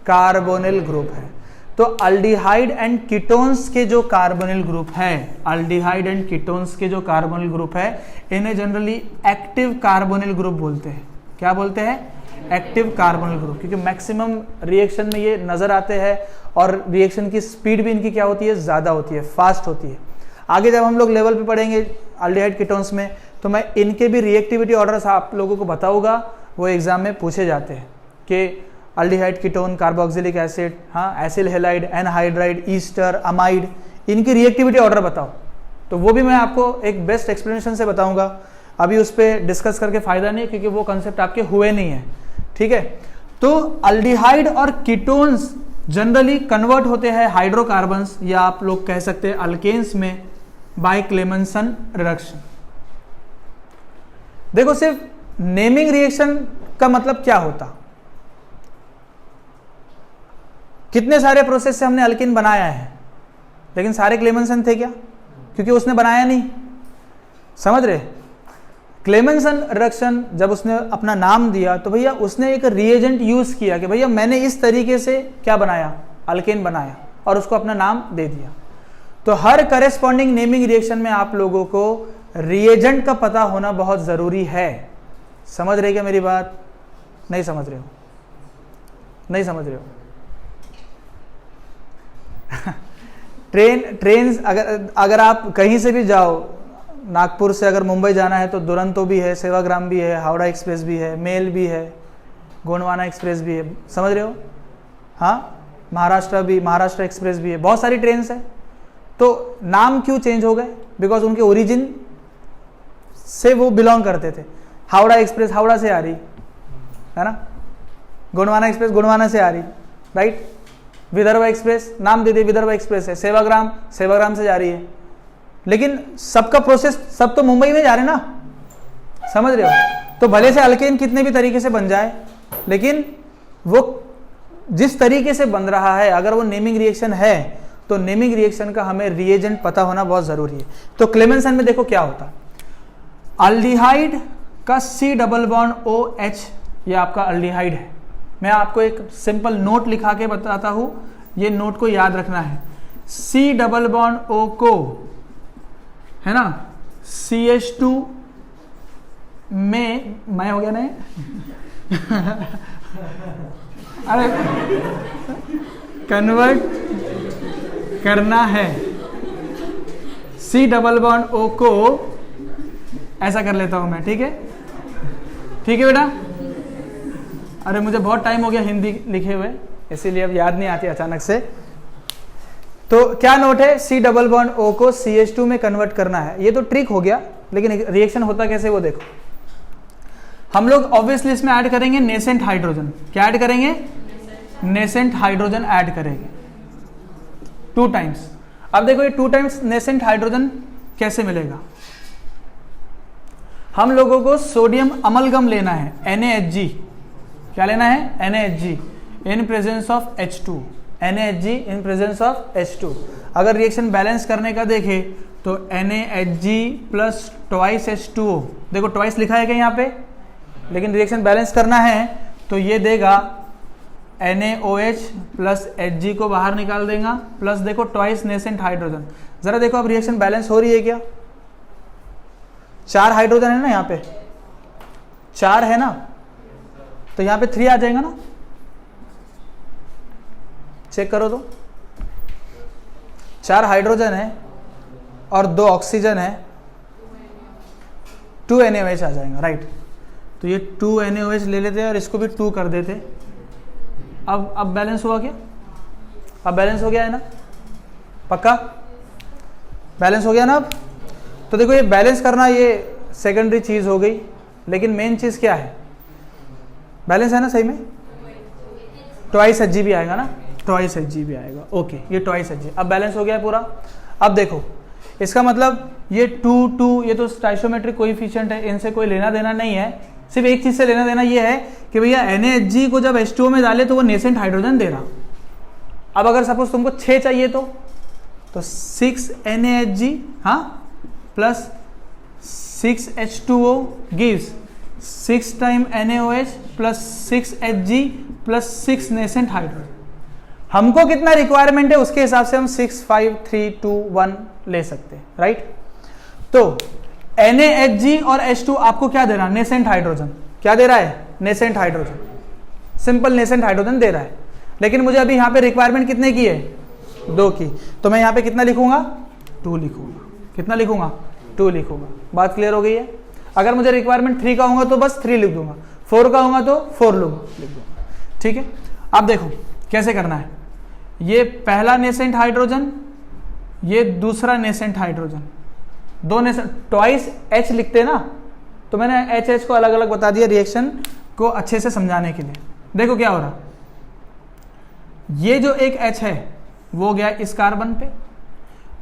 कार्बोनिल ग्रुप है। तो अल्डिहाइड एंड कीटोन्स के जो कार्बोनिल ग्रुप है, अल्डिहाइड एंड कीटोन्स के जो कार्बोनिल ग्रुप है, इन्हें जनरली एक्टिव कार्बोनिल ग्रुप बोलते हैं। क्या बोलते हैं? एक्टिव कार्बोनिल ग्रुप, क्योंकि मैक्सिमम रिएक्शन में ये नजर आते हैं और रिएक्शन की स्पीड भी इनकी क्या होती है? ज्यादा होती है, फास्ट होती है। आगे जब हम लोग लेवल पे पढ़ेंगे अल्डिहाइड कीटोन्स में, तो मैं इनके भी रिएक्टिविटी ऑर्डर्स आप लोगों को बताऊंगा, वो एग्जाम में पूछे जाते हैं कि अल्डिहाइड कीटोन, कार्बोक्सिलिक एसिड, हाँ, acyl halide, anhydride, Easter, amide, इनकी रिएक्टिविटी ऑर्डर बताओ। तो वो भी मैं आपको एक बेस्ट एक्सप्लेनेशन से बताऊंगा। अभी उस पर डिस्कस करके फायदा नहीं, क्योंकि वो कंसेप्ट आपके हुए नहीं है, ठीक है। तो अल्डिहाइड और कीटोन्स जनरली कन्वर्ट होते हैं हाइड्रोकार्बन्स, या आप लोग कह सकते हैं अल्केन्स में, बाय क्लेमेंसन रिडक्शन। देखो, सिर्फ नेमिंग रिएक्शन का मतलब क्या होता? कितने सारे प्रोसेस से हमने अल्किन बनाया है, लेकिन सारे क्लेमेंसन थे क्या? क्योंकि उसने बनाया नहीं। समझ रहे? क्लेमेंसन रिडक्शन जब उसने अपना नाम दिया, तो भैया उसने एक रिएजेंट यूज किया कि भैया मैंने इस तरीके से क्या बनाया? अल्केन बनाया, और उसको अपना नाम दे दिया। तो हर करेस्पॉन्डिंग नेमिंग रिएक्शन में आप लोगों को रिएजेंट का पता होना बहुत जरूरी है। समझ रहे क्या मेरी बात? नहीं समझ रहे हो? नहीं समझ रहे हो? ट्रेन अगर आप कहीं से भी जाओ, नागपुर से अगर मुंबई जाना है तो दुरंतो भी है, सेवाग्राम भी है, हावड़ा एक्सप्रेस भी है, मेल भी है, गोंडवाना एक्सप्रेस भी है। समझ रहे हो? हाँ, महाराष्ट्र एक्सप्रेस भी है, बहुत सारी ट्रेन है। तो नाम क्यों चेंज हो गए? बिकॉज उनके ओरिजिन से वो बिलोंग करते थे। हावड़ा एक्सप्रेस हावड़ा से आ रही है ना, गोंडवाना एक्सप्रेस गोंडवाना से आ रही, राइट। विदर्भ एक्सप्रेस नाम दे दे, विदर्भ एक्सप्रेस है। सेवाग्राम से जा रही है, लेकिन सबका प्रोसेस सब तो मुंबई में जा रहे ना। समझ रहे हो? तो भले से अल्केन कितने भी तरीके से बन जाए, लेकिन वो जिस तरीके से बन रहा है, अगर वो नेमिंग रिएक्शन है, तो नेमिंग रिएक्शन का हमें रिएजेंट पता होना बहुत जरूरी है। तो क्लेमेंसन में देखो क्या होता, अल्डिहाइड का C डबल बॉन्ड OH, ये आपका अल्डिहाइड है। मैं आपको एक सिंपल नोट लिखा के बताता हूं, ये नोट को याद रखना है। C डबल बॉन्ड O को, है ना, CH2 में, मैं हो गया ना अरे कन्वर्ट करना है। C डबल बॉन्ड O को ऐसा कर लेता हूं मैं, ठीक है? ठीक है बेटा? अरे मुझे बहुत टाइम हो गया हिंदी लिखे हुए, इसीलिए अब याद नहीं आती अचानक से। तो क्या नोट है? C डबल बॉन्ड O को CH2 में कन्वर्ट करना है। ये तो ट्रिक हो गया, लेकिन रिएक्शन होता कैसे वो देखो। हम लोग ऑब्वियसली इसमें ऐड करेंगे नेसेंट हाइड्रोजन। क्या ऐड करेंगे? नेसेंट हाइड्रोजन ऐड करेंगे 2 टाइम्स। अब देखो ये 2 टाइम्स नेसेंट हाइड्रोजन कैसे मिलेगा? हम लोगों को सोडियम अमलगम लेना है, NaHg। क्या लेना है? NaHg in presence of H2। NaHg in presence of H2। अगर रिएक्शन बैलेंस करने का देखे तो NaHg प्लस ट्वाइस H2O, देखो ट्वाइस लिखा है क्या यहाँ पे, लेकिन रिएक्शन बैलेंस करना है तो ये देगा NaOH प्लस Hg को बाहर निकाल देगा, प्लस देखो ट्वाइस नेसेंट हाइड्रोजन। जरा देखो अब रिएक्शन बैलेंस हो रही है क्या? 4 हाइड्रोजन है ना यहाँ पे, 4 है ना, तो यहाँ पे 3 आ जाएगा ना। चेक करो तो, 4 हाइड्रोजन है और 2 ऑक्सीजन है, 2 NaOH आ जाएगा, राइट। तो ये 2 NaOH ले लेते हैं और इसको भी 2 कर देते। अब बैलेंस हुआ क्या? अब बैलेंस हो गया है ना? पक्का बैलेंस हो गया ना? अब तो देखो ये बैलेंस करना ये सेकेंडरी चीज हो गई, लेकिन मेन चीज क्या है? बैलेंस है ना सही में? ट्वाइस Hg भी आएगा ना, ट्वाइस Hg भी आएगा। ओके, ये ट्वाइस Hg अब बैलेंस हो गया है पूरा। अब देखो इसका मतलब ये 2 ये तो स्टाइशियोमेट्रिक कोएफिशिएंट है, इनसे कोई लेना देना नहीं है। सिर्फ एक चीज से लेना देना ये है कि भैया NaHg को जब H2O में डाले तो वो नेसेंट हाइड्रोजन दे रहा। अब अगर सपोज तुमको 6 चाहिए तो 6 NaHg, हाँ, plus 6 H2O gives 6 time NaOH plus 6 Hg plus 6 nascent hydrogen. हमको कितना रिक्वायरमेंट है उसके हिसाब से हम 6, 5, 3, 2, 1 ले सकते हैं, हम 6, 5, 3, 2, 1 ले सकते हैं, राइट। तो NaHg और H2 आपको क्या दे रहा है? Nascent hydrogen. क्या दे रहा है? Nascent hydrogen, simple nascent hydrogen दे रहा है। लेकिन मुझे अभी यहाँ पे रिक्वायरमेंट कितने की है? 2 की। तो मैं यहाँ पे कितना लिखूंगा? 2 लिखूंगा। कितना लिखूंगा? 2 लिखूंगा। बात क्लियर हो गई है? अगर मुझे रिक्वायरमेंट 3 का होगा तो बस 3 लिख दूंगा, 4 का होगा तो 4 लिख दूंगा, ठीक है। अब देखो कैसे करना है। ये पहला नेसेंट हाइड्रोजन, ये दूसरा नेसेंट हाइड्रोजन, दो नेसेंट, ट्वाइस H लिखते हैं ना, तो मैंने H को अलग अलग बता दिया रिएक्शन को अच्छे से समझाने के लिए। देखो क्या हो रहा, ये जो एक H है वो गया इस कार्बन पे,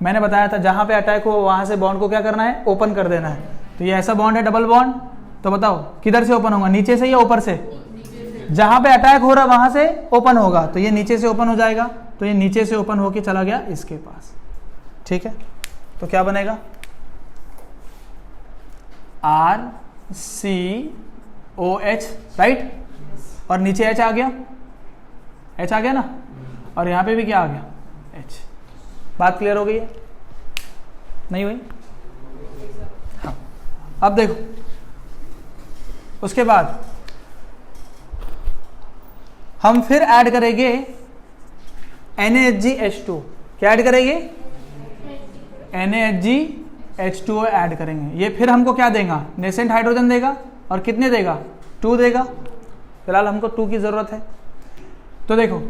मैंने बताया था जहां पे अटैक हो वहां से बॉन्ड को क्या करना है? ओपन कर देना है। तो ये ऐसा बॉन्ड है डबल बॉन्ड, तो बताओ किधर से ओपन होगा? नीचे से या ऊपर से? जहां पे अटैक हो रहा वहां से ओपन होगा, तो ये नीचे से ओपन हो जाएगा, तो ये नीचे से ओपन होके चला गया इसके पास, ठीक है। तो क्या बनेगा? RCOH, राइट, और नीचे H आ गया, H आ गया ना, और यहां पे भी क्या आ गया? H। बात क्लियर हो गई है? नहीं हुई? हाँ। अब देखो उसके बाद हम फिर ऐड करेंगे NaHgH2। क्या ऐड करेंगे? NaHgH2 ऐड करेंगे। ये फिर हमको क्या देगा? नेसेंट हाइड्रोजन देगा, और कितने देगा? 2 देगा। फिलहाल हमको 2 की जरूरत है। तो देखो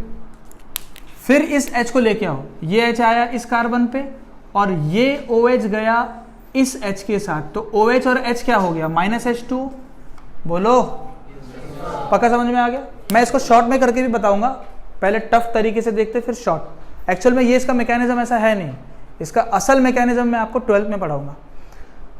फिर इस H को लेके आओ, ये H आया इस कार्बन पे और ये OH गया इस H के साथ, तो OH और H क्या हो गया? -H2। बोलो, पक्का समझ में आ गया? मैं इसको शॉर्ट में करके भी बताऊंगा, पहले टफ तरीके से देखते फिर शॉर्ट। एक्चुअल में ये इसका मैकेनिज्म ऐसा है नहीं, इसका असल मैकेनिज्म मैं आपको 12th में पढ़ाऊंगा।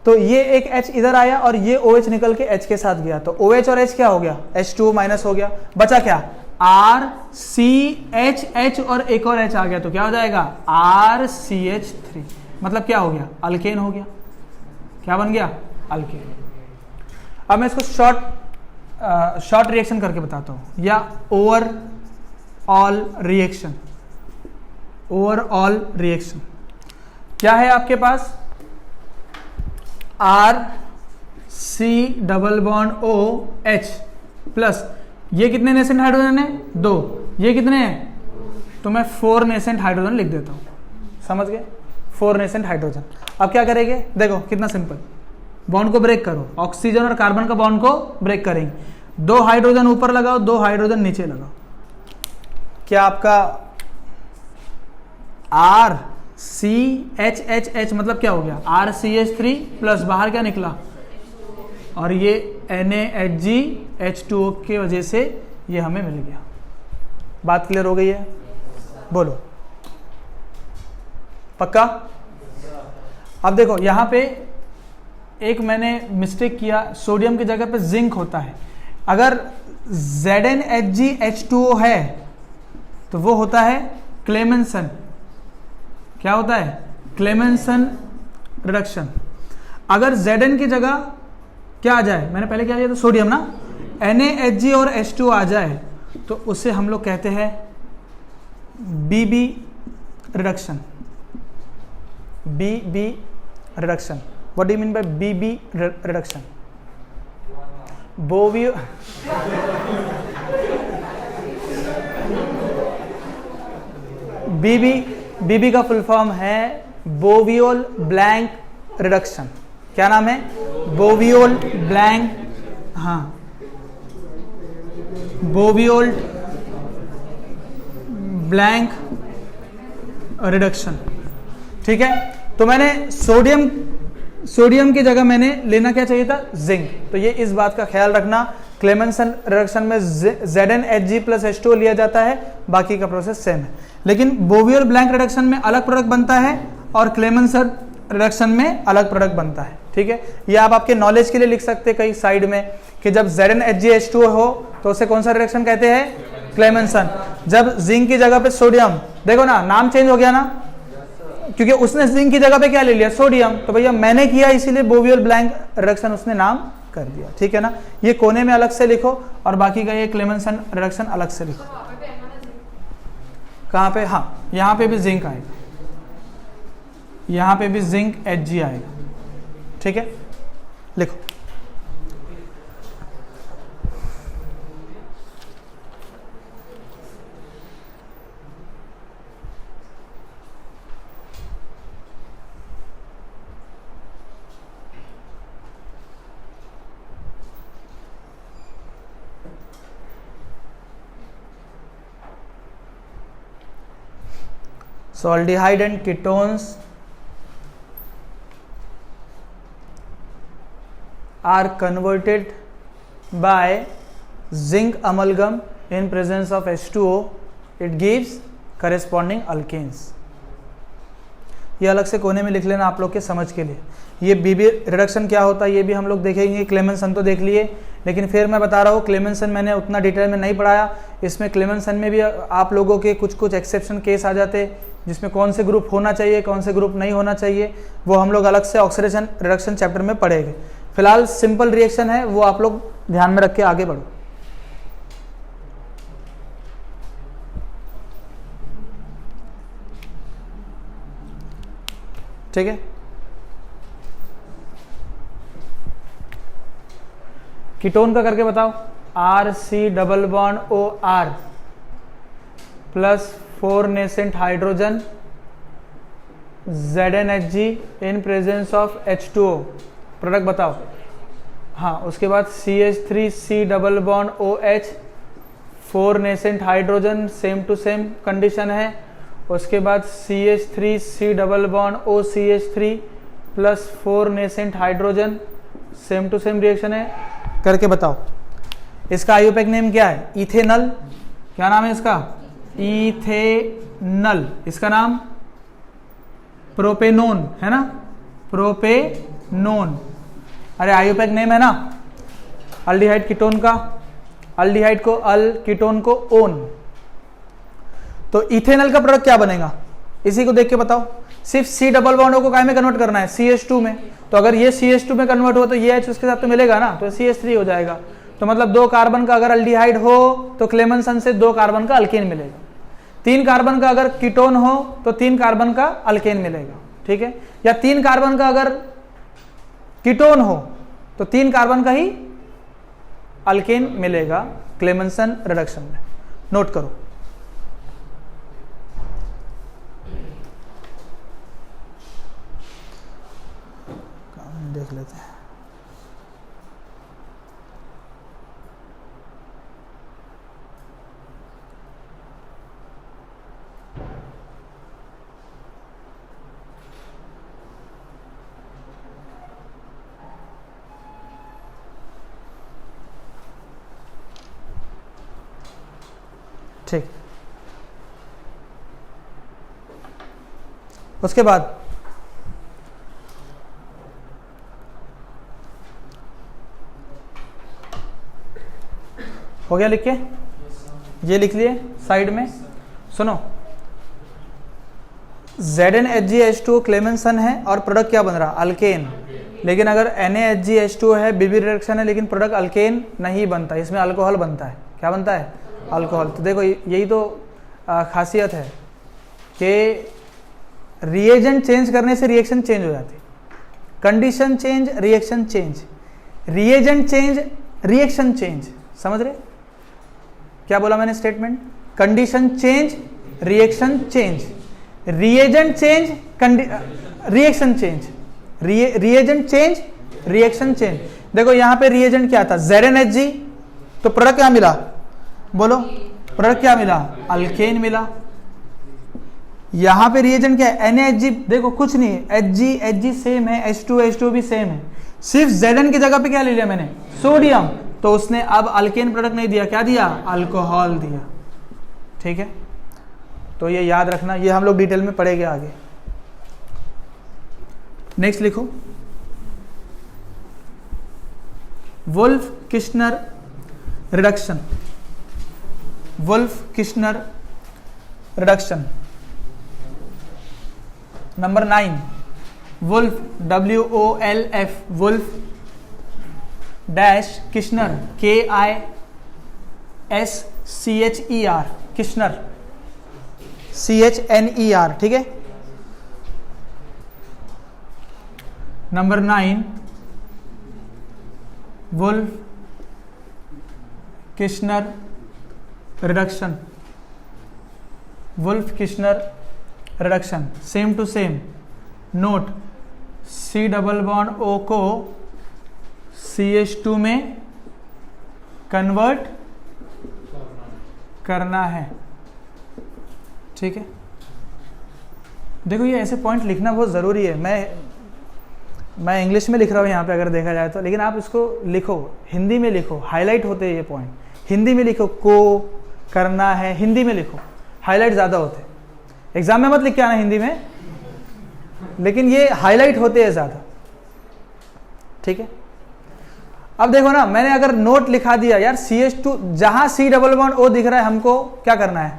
तो ये एक H इधर आया और ये OH निकल के H के साथ गया, तो OH और H क्या हो गया? H2 माइनस हो गया, बचा क्या? RCHH और एक और H आ गया, तो क्या हो जाएगा? RCH3। मतलब क्या हो गया? अल्केन हो गया। क्या बन गया? अल्केन। अब मैं इसको शॉर्ट रिएक्शन करके बताता हूं, या ओवरऑल रिएक्शन। ओवरऑल रिएक्शन क्या है आपके पास? RC≡OH प्लस ये कितने नेसेंट हाइड्रोजन है? 2। ये कितने हैं? तो मैं 4 नेसेंट हाइड्रोजन लिख देता हूं। समझ गए? 4 नेसेंट हाइड्रोजन। अब क्या करेंगे? देखो कितना सिंपल, बॉन्ड को ब्रेक करो, ऑक्सीजन और कार्बन का बॉन्ड को ब्रेक करेंगे। 2 हाइड्रोजन ऊपर लगाओ, 2 हाइड्रोजन नीचे लगाओ। क्या आपका RCHH मतलब क्या हो गया? RCH3 प्लस बाहर क्या निकला? और ये NaHgH2O की वजह से ये हमें मिल गया। बात क्लियर हो गई है? बोलो, पक्का? अब देखो यहां पे एक मैंने मिस्टेक किया, सोडियम की जगह पे जिंक होता है। अगर ZnHgH2O है तो वो होता है क्लेमेंसन। क्या होता है? Clemmensen reduction. अगर Zn की जगह क्या आ जाए? मैंने पहले क्या लिया था? सोडियम ना, NaHg और H2 आ जाए तो उसे हम लोग कहते हैं BB reduction. BB reduction. What do you mean by BB reduction? बोवियो BB का फुल फॉर्म है बोवियोल ब्लैंक रिडक्शन। क्या नाम है? बोवियोल ब्लैंक, हाँ, बोवियोल ब्लैंक रिडक्शन, ठीक है। तो मैंने सोडियम की जगह मैंने लेना क्या चाहिए था? जिंक। तो ये इस बात का ख्याल रखना, क्लेमेंसन रिडक्शन में ZnHg प्लस H2O लिया जाता है, बाकी का प्रोसेस सेम है। लेकिन बोवियोल ब्लैंक रिडक्शन में अलग प्रोडक्ट बनता है और क्लेमेंसन रिडक्शन में अलग प्रोडक्ट बनता है, ठीक है। ये आप आपके नॉलेज के लिए लिख सकते हैं कहीं साइड में कि जब ZnHgH2O हो तो उसे कौन सा रिडक्शन कहते हैं? क्लेमेंसन। जब जिंक की जगह पे सोडियम, देखो ना नाम चेंज हो गया ना, क्योंकि उसने जिंक की जगह पे क्या ले लिया? सोडियम। तो भैया मैंने किया इसीलिए बोवियोल ब्लैंक रिडक्शन उसने नाम कर दिया, ठीक है ना। ये कोने में अलग से लिखो और बाकी का ये क्लेमेंसन रिडक्शन अलग से लिखो। कहाँ पे, हाँ यहाँ पे भी जिंक आएगा, यहाँ पे भी जिंक Hg आएगा, ठीक है। लिखो so aldehyde and ketones are converted by zinc amalgam in presence of H2O, it gives corresponding alkanes। ये अलग से कोने में लिख लेना आप लोग के समझ के लिए। ये बीबी रिडक्शन क्या होता है ये भी हम लोग देखेंगे। क्लेमेंसन तो देख लिए, लेकिन फिर मैं बता रहा हूँ क्लेमेंसन मैंने उतना डिटेल में नहीं पढ़ाया। इसमें क्लेमेंसन में भी आप लोगों के कुछ कुछ एक्सेप्शन केस आ जाते, जिसमें कौन से ग्रुप होना चाहिए कौन से ग्रुप नहीं होना चाहिए, वो हम लोग अलग से ऑक्सीडेशन रिडक्शन चैप्टर में पढ़ेंगे। फिलहाल सिंपल रिएक्शन है, वो आप लोग ध्यान में रख के आगे बढ़ो। ठीक है, कीटोन का करके बताओ। RC double bond OR plus 4 nascent hydrogen ZnHg in presence of H2O, product बताओ। हाँ, उसके बाद CH3C double bond OH 4 nascent hydrogen, same to same condition है। उसके बाद CH3C double bond OCH3 plus 4 nascent hydrogen, same to same reaction है, करके बताओ। इसका आईयूपैक नेम क्या है? इथेनल। क्या नाम है इसका? इथेनल। इसका नाम प्रोपेनोन है ना, प्रोपेनोन। अरे आईयूपैक नेम है ना अल्डिहाइड कीटोन का, अल्डिहाइड को अल, कीटोन को ओन। तो इथेनल का प्रोडक्ट क्या बनेगा इसी को देख के बताओ। सिर्फ C डबल बॉन्ड को काय में कन्वर्ट करना है? CH2 में। तो अगर ये CH2 में कन्वर्ट हो तो ये H उसके साथ तो मिलेगा ना, तो CH3 हो जाएगा। तो मतलब 2 कार्बन का अगर अल्डिहाइड हो तो क्लेमेंसन से 2 कार्बन का अल्केन मिलेगा। 3 कार्बन का अगर कीटोन हो तो 3 कार्बन का अल्केन मिलेगा, ठीक है। या 3 कार्बन का अगर कीटोन हो तो 3 कार्बन का ही अल्केन मिलेगा क्लेमेंसन रिडक्शन में। नोट करो। देख लेते हैं। ठीक, उसके बाद हो गया लिख के, ये लिख लिए साइड में। सुनो, ZnHgH2 क्लेमेंसन है और प्रोडक्ट क्या बन रहा? अल्केन। लेकिन अगर NaHgH2 है, बीबी रिडक्शन है, लेकिन प्रोडक्ट अल्केन नहीं बनता, इसमें अल्कोहल बनता है। क्या बनता है? अल्कोहल। तो देखो यही तो खासियत है कि रिएजेंट चेंज करने से रिएक्शन चेंज हो जाती है। Condition change, reaction change, reagent change, reaction change. समझ रहे क्या बोला मैंने statement? Condition change, reaction change, reagent change, reaction change, reagent change, reaction change. देखो यहां पे रिएजेंट क्या था? ZnHg। तो प्रोडक्ट क्या मिला? बोलो, प्रोडक्ट क्या मिला? अल्केन मिला। यहां पे रिएजेंट क्या है? NaHg। देखो कुछ नहीं है, Hg सेम है, H2 भी सेम है, सिर्फ Zn की जगह पे क्या ले लिया मैंने? सोडियम। तो उसने अब अल्केन प्रोडक्ट नहीं दिया, क्या दिया? अल्कोहल दिया, ठीक है। तो ये याद रखना, ये हम लोग डिटेल में पढ़ेंगे आगे। नेक्स्ट लिखो, Wolff Kishner reduction. Wolff Kishner reduction number 9, Wolff WOLF, Wolff dash Kishner KISCHER, Kishner. CHNER, ठीक है। Number 9 Wolff Kishner reduction, Wolff Kishner reduction, same to same. Note, C double bond O को CH2 में कन्वर्ट करना है, ठीक है। देखो ये ऐसे पॉइंट लिखना बहुत ज़रूरी है। मैं इंग्लिश में लिख रहा हूँ यहाँ पे अगर देखा जाए तो, लेकिन आप इसको लिखो, हिंदी में लिखो, हाईलाइट होते हैं ये पॉइंट। हिंदी में लिखो, को करना है, हिंदी में लिखो, हाईलाइट ज़्यादा होते हैं। एग्जाम में मत लिख के आना हिंदी में, लेकिन ये हाईलाइट होते हैं ज़्यादा, ठीक है। अब देखो ना, मैंने अगर नोट लिखा दिया यार CH2, जहाँ C डबल बॉन्ड O दिख रहा है, हमको क्या करना है,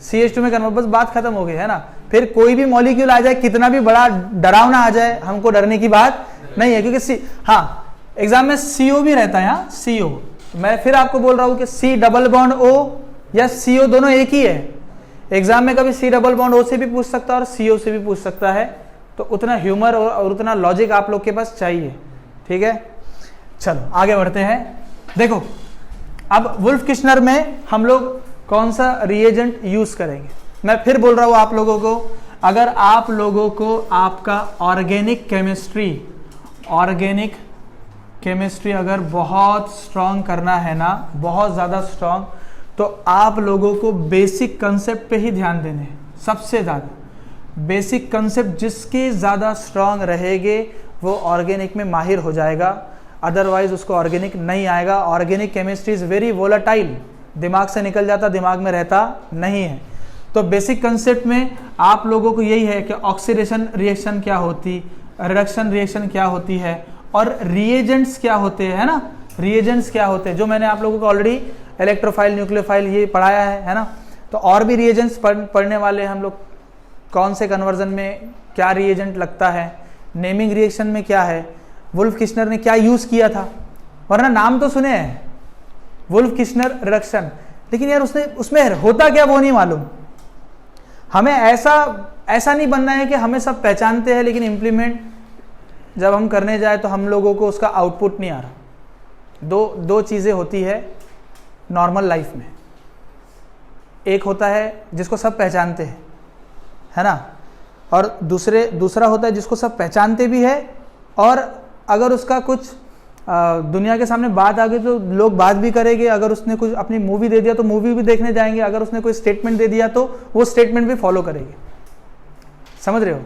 CH2 में करना, बस बात खत्म हो गई है ना। फिर कोई भी मॉलिक्यूल आ जाए, कितना भी बड़ा डरावना आ जाए, हमको डरने की बात नहीं है, क्योंकि हाँ एग्जाम में CO भी रहता है, यहाँ CO। मैं फिर आपको बोल रहा हूँ कि C डबल बॉन्ड O या CO दोनों एक ही है। एग्जाम में कभी C डबल बॉन्ड O से भी पूछ सकता है और CO से भी पूछ सकता है, तो उतना ह्यूमर और उतना लॉजिक आप लोग के पास चाहिए, ठीक है। चलो आगे बढ़ते हैं। देखो अब वुल्फ किश्नर में हम लोग कौन सा रिएजेंट यूज करेंगे। मैं फिर बोल रहा हूं आप लोगों को, अगर आप लोगों को आपका ऑर्गेनिक केमिस्ट्री अगर बहुत स्ट्रांग करना है ना, बहुत ज़्यादा स्ट्रांग, तो आप लोगों को बेसिक कंसेप्ट पे ही ध्यान देने हैं। सबसे ज़्यादा बेसिक कंसेप्ट जिसके ज़्यादा स्ट्रांग रहेंगे वो ऑर्गेनिक में माहिर हो जाएगा, अदरवाइज उसको ऑर्गेनिक नहीं आएगा। Organic chemistry is very volatile, दिमाग से निकल जाता, दिमाग में रहता नहीं है। तो बेसिक कंसेप्ट में आप लोगों को यही है कि ऑक्सीडेशन रिएक्शन क्या होती, रिडक्शन रिएक्शन क्या होती है, और रिएजेंट्स क्या होते हैं, है ना। रिएजेंट्स क्या होते हैं, जो मैंने आप लोगों को ऑलरेडी इलेक्ट्रोफाइल, न्यूक्लियोफाइल ये पढ़ाया है ना। तो और भी रिएजेंट्स पढ़ने वाले हम लोग, कौन से कन्वर्जन में क्या रिएजेंट लगता है, नेमिंग रिएक्शन में क्या है, वुल्फ किश्नर ने क्या यूज़ किया था, वरना नाम तो सुने हैं वुल्फ किश्नर रिडक्शन, लेकिन यार उसमें होता क्या वो नहीं मालूम। हमें ऐसा नहीं बनना है कि हमें सब पहचानते हैं, लेकिन इम्प्लीमेंट जब हम करने जाए तो हम लोगों को उसका आउटपुट नहीं आ रहा। दो चीज़ें होती है नॉर्मल लाइफ में, एक होता है जिसको सब पहचानते हैं, है ना, और दूसरा होता है जिसको सब पहचानते भी है, और अगर उसका कुछ दुनिया के सामने बात आ गई तो लोग बात भी करेंगे। अगर उसने कुछ अपनी मूवी दे दिया तो मूवी भी देखने जाएंगे, अगर उसने कोई स्टेटमेंट दे दिया तो वो स्टेटमेंट भी फॉलो करेंगे। समझ रहे हो।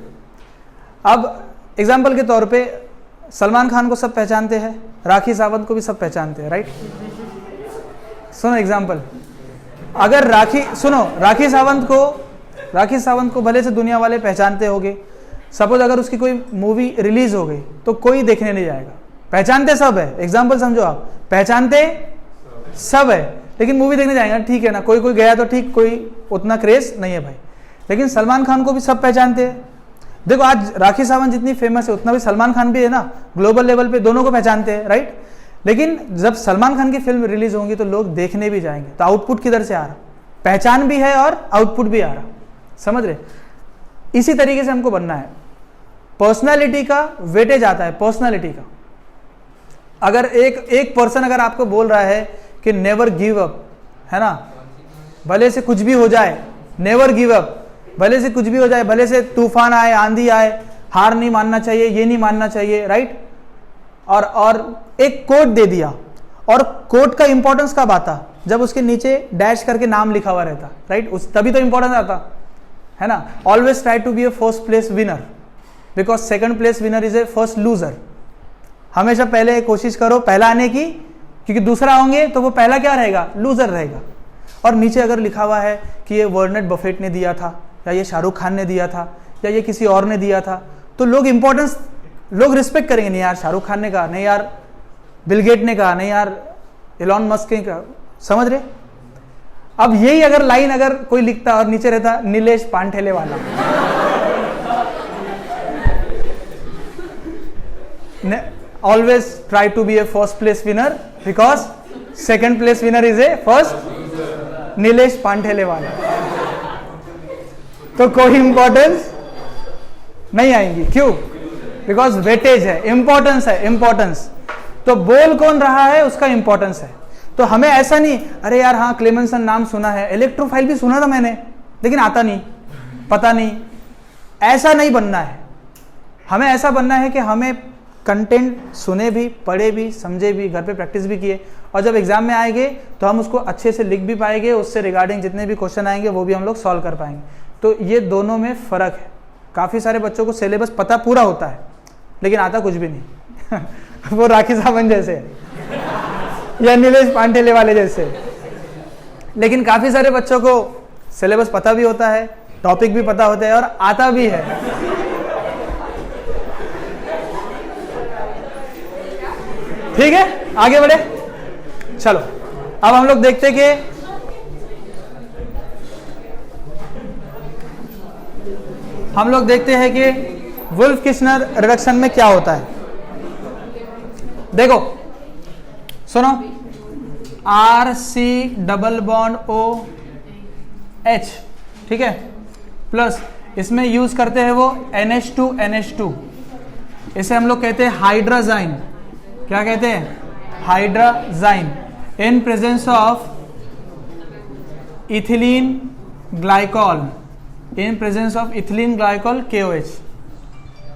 अब एग्जाम्पल के तौर पे सलमान खान को सब पहचानते हैं, राखी सावंत को भी सब पहचानते हैं, राइट। सुनो एग्जाम्पल, अगर राखी सावंत को भले से दुनिया वाले पहचानते होंगे, सपोज अगर उसकी कोई मूवी रिलीज हो गई तो कोई देखने नहीं जाएगा। पहचानते सब है, एग्जाम्पल समझो आप, पहचानते सब है, लेकिन मूवी देखने जाएंगे, ठीक है ना। कोई गया तो ठीक, कोई उतना क्रेज नहीं है भाई। लेकिन सलमान खान को भी सब पहचानते हैं। देखो आज राखी सावंत जितनी फेमस है उतना भी सलमान खान भी है ना, ग्लोबल लेवल पे दोनों को पहचानते हैं, राइट। लेकिन जब सलमान खान की फिल्म रिलीज होंगी तो लोग देखने भी जाएंगे, तो आउटपुट किधर से आ रहा, पहचान भी है और आउटपुट भी आ रहा। समझ रहे। इसी तरीके से हमको बनना है। पर्सनालिटी का वेटेज आता है, पर्सनालिटी का। अगर एक पर्सन अगर आपको बोल रहा है कि नेवर गिव अप, है ना, भले से कुछ भी हो जाए, नेवर गिव अप, भले से कुछ भी हो जाए, भले से तूफान आए, आंधी आए, हार नहीं मानना चाहिए, ये नहीं मानना चाहिए, राइट। और एक कोट दे दिया, और कोट का इंपॉर्टेंस कब आता, जब उसके नीचे डैश करके नाम लिखा हुआ रहता, राइट, तभी तो इंपॉर्टेंस आता, है ना। Always try to be a first place winner, because second place winner is a first loser. हमेशा पहले कोशिश करो पहला आने की, क्योंकि दूसरा होंगे तो वो पहला क्या रहेगा, लूजर रहेगा। और नीचे अगर लिखा हुआ है कि ये वॉरेन बफेट ने दिया था, या ये शाहरुख खान ने दिया था, या ये किसी और ने दिया था, तो लोग रिस्पेक्ट करेंगे। नहीं यार शाहरुख खान ने कहा, नहीं यार बिल गेट ने कहा, नहीं यार एलॉन मस्क ने कहा। समझ रहे। अब यही अगर लाइन अगर कोई लिखता और नीचे रहता नीलेश पांठेले वाला, always try to be a first place winner because second place winner is a first Nilesh पांठेले वाला। तो कोई इंपॉर्टेंस नहीं आएंगी। क्यों? बिकॉज वेटेज है, इंपॉर्टेंस है, इंपॉर्टेंस। तो बोल कौन रहा है उसका इंपॉर्टेंस है। तो हमें ऐसा नहीं, अरे यार हाँ क्लेमेंसन नाम सुना है, इलेक्ट्रोफाइल भी सुना था मैंने, लेकिन आता नहीं, पता नहीं, ऐसा नहीं बनना है। हमें ऐसा बनना है कि हमें कंटेंट सुने भी, पढ़े भी, समझे भी, घर पे प्रैक्टिस भी किए, और जब एग्जाम में आएंगे तो हम उसको अच्छे से लिख भी पाएंगे, उससे रिगार्डिंग जितने भी क्वेश्चन आएंगे वो भी हम लोग सॉल्व कर पाएंगे। तो ये दोनों में फ़र्क है। काफ़ी सारे बच्चों को सिलेबस पता पूरा होता है लेकिन आता कुछ भी नहीं वो राखी सावंत जैसे या नीलेश पांडेले वाले जैसे। लेकिन काफ़ी सारे बच्चों को सिलेबस पता भी होता है, टॉपिक भी पता होता है और आता भी है। ठीक है, आगे बढ़े। चलो अब हम लोग देखते कि वुल्फ किश्नर रिडक्शन में क्या होता है। देखो सुनो, RC⸻OH, ठीक है, प्लस इसमें यूज करते हैं वो NH2, इसे हम लोग कहते हैं हाइड्राजाइन। क्या कहते हैं? Hydrazine. In presence of ethylene glycol, in presence of ethylene glycol KOH,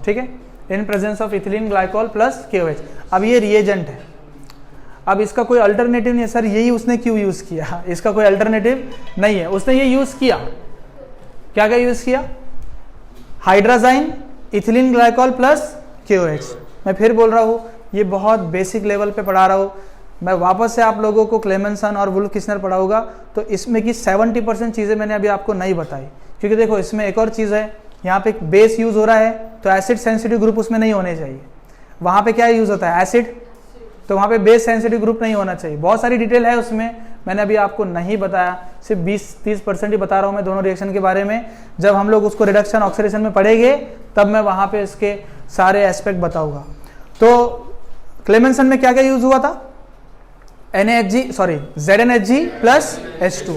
ठीक है, in presence of ethylene glycol plus KOH। अब ये रिएजेंट है, अब इसका कोई अल्टरनेटिव नहीं है। सर यही उसने क्यों यूज किया? इसका कोई अल्टरनेटिव नहीं है, उसने ये यूज किया। क्या क्या यूज किया? हाइड्राजाइन, इथिलीन ग्लाइकॉल प्लस KOH। मैं फिर बोल रहा हूं, ये बहुत बेसिक लेवल पे पढ़ा रहा हूं। मैं वापस से आप लोगों को क्लेमेंसन और वुल्फ किश्नर पढ़ाऊंगा तो इसमें की 70% चीजें मैंने अभी आपको नहीं बताई, क्योंकि देखो इसमें एक और चीज है, यहाँ पे बेस यूज हो रहा है तो एसिड सेंसिटिव ग्रुप उसमें नहीं होने चाहिए। वहां पे क्या यूज होता है? एसिड, तो वहां पे बेस सेंसिटिव ग्रुप नहीं होना चाहिए। बहुत सारी डिटेल है उसमें, मैंने अभी आपको नहीं बताया, सिर्फ 20-30% ही बता रहा हूं मैं दोनों रिएक्शन के बारे में। जब हम लोग उसको रिडक्शन ऑक्सीडेशन में पढ़ेंगे तब मैं वहां पे इसके सारे एस्पेक्ट बताऊंगा। तो क्लेमेंसन में क्या क्या यूज हुआ था? ZnHg प्लस H2,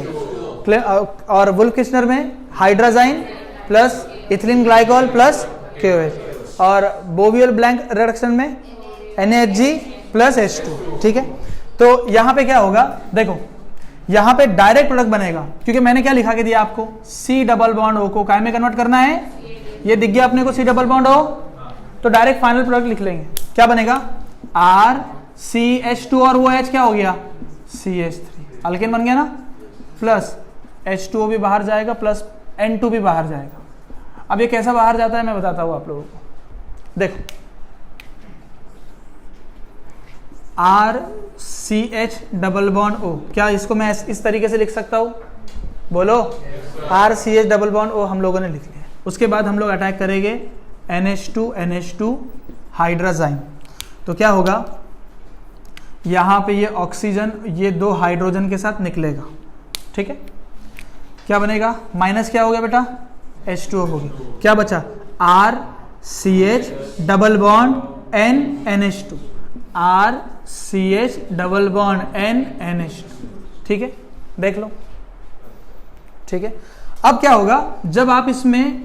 और वुल्फ किश्नर में hydrazine plus ethylene glycol plus KOH, और बोवियल ब्लैंक रिडक्शन में NHG प्लस H2, ठीक है। तो यहां पे क्या होगा? देखो यहां पे डायरेक्ट प्रोडक्ट बनेगा, क्योंकि मैंने क्या लिखा के दिया आपको? C⸻O को काय में कन्वर्ट करना है, ये दिख गया अपने को C⸻O, तो डायरेक्ट फाइनल प्रोडक्ट लिख लेंगे। क्या बनेगा? RCH2 और वो H क्या हो गया? CH3, अल्केन बन गया ना, प्लस H2O भी बाहर जाएगा, प्लस N2 भी बाहर जाएगा। अब ये कैसा बाहर जाता है मैं बताता हूं आप लोगों को। देखो RCH⸻O, क्या इसको मैं इस तरीके से लिख सकता हूं? बोलो, RCH⸻O हम लोगों ने लिख लिया। उसके बाद हम लोग अटैक करेंगे NH2 हाइड्राजाइन। तो क्या होगा? यहां पे ये ऑक्सीजन ये 2 हाइड्रोजन के साथ निकलेगा, ठीक है। क्या बनेगा? माइनस क्या हो गया बेटा? H2O हो गया। क्या बचा? RCH⸻N RCH⸻N, ठीक है, देख लो, ठीक है। अब क्या होगा? जब आप इसमें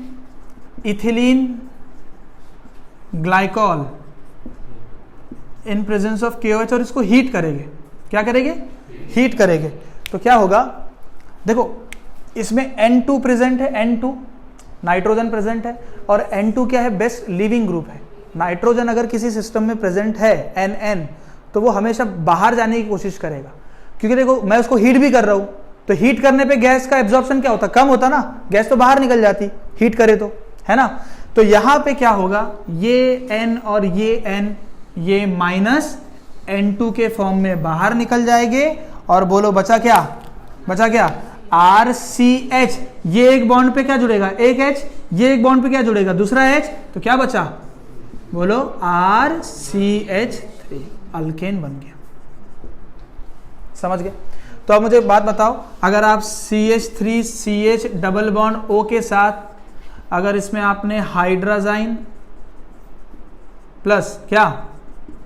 ethylene glycol in presence of KOH और इसको हीट करेंगे, क्या करेंगे? हीट करेंगे, तो क्या होगा? देखो इसमें N2 प्रेजेंट है, N2 नाइट्रोजन प्रेजेंट है, और N2 क्या है? बेस्ट लिविंग ग्रुप है। नाइट्रोजन अगर किसी सिस्टम में प्रेजेंट है NN, तो वो हमेशा बाहर जाने की कोशिश करेगा, क्योंकि देखो मैं उसको हीट भी कर रहा हूं, तो हीट करने पे गैस का एब्जॉर्प्शन क्या होता? कम होता ना, गैस तो बाहर निकल जाती हीट करे तो, है ना। तो यहां पे क्या होगा? ये N और ये N ये माइनस N2 के फॉर्म में बाहर निकल जाएंगे, और बोलो बचा क्या? बचा क्या? RCH, ये एक बॉन्ड पे क्या जुड़ेगा? एक H, ये एक बॉन्ड पे क्या जुड़ेगा? दूसरा H, तो क्या बचा? बोलो RCH3, अल्केन बन गया। समझ गए? तो अब मुझे बात बताओ, अगर आप CH3 CH⸻O के साथ अगर इसमें आपने हाइड्राजाइन प्लस क्या?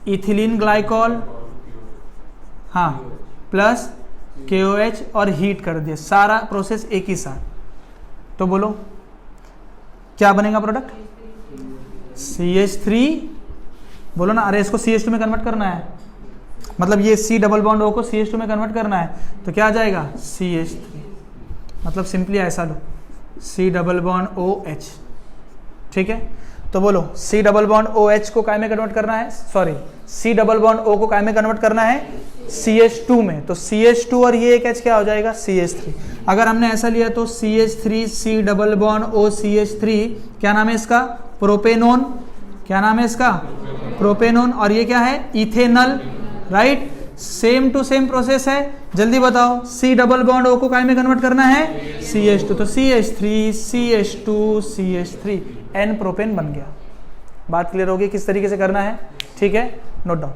इथिलीन ग्लाइकॉल, हाँ, प्लस KOH और हीट कर दिया, सारा प्रोसेस एक ही साथ, तो बोलो क्या बनेगा प्रोडक्ट? CH3, बोलो ना, अरे इसको CH2 में कन्वर्ट करना है, मतलब ये C डबल बॉन्ड O को CH2 में कन्वर्ट करना है, तो क्या आ जाएगा? CH3, मतलब सिंपली ऐसा लो, C डबल बॉन्ड OH, ठीक है। तो बोलो C डबल बॉन्ड OH को काय में कन्वर्ट करना है, sorry C double bond O को काय में कन्वर्ट करना है? CH2 में, तो CH2 और ये एक H क्या हो जाएगा? CH3। अगर हमने ऐसा लिया तो CH3 C double bond O CH3, क्या नाम है इसका? प्रोपेनोन। क्या नाम है इसका? प्रोपेनोन। और ये क्या है? Ethanol, right. Same to same process है, जल्दी बताओ। C डबल बॉन्ड O को काय में कन्वर्ट करना है? CH2, तो CH3 CH2 CH3, N propane बन गया। बात क्लियर होगी किस तरीके से करना है, ठीक है, नोट डाउन।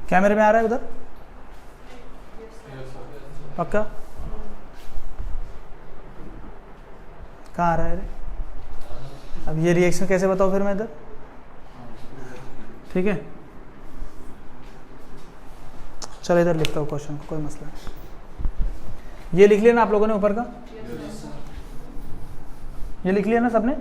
कैमरे में आ रहा है उधर? पक्का? कहाँ आ रहा है रे? अब ये रिएक्शन कैसे बताओ फिर मैं इधर, ठीक है। चलो इधर लिखता हूँ क्वेश्चन, कोई मसला नहीं। ये लिख लिया ना आप लोगों ने ऊपर का? ये लिख लिया ना सबने?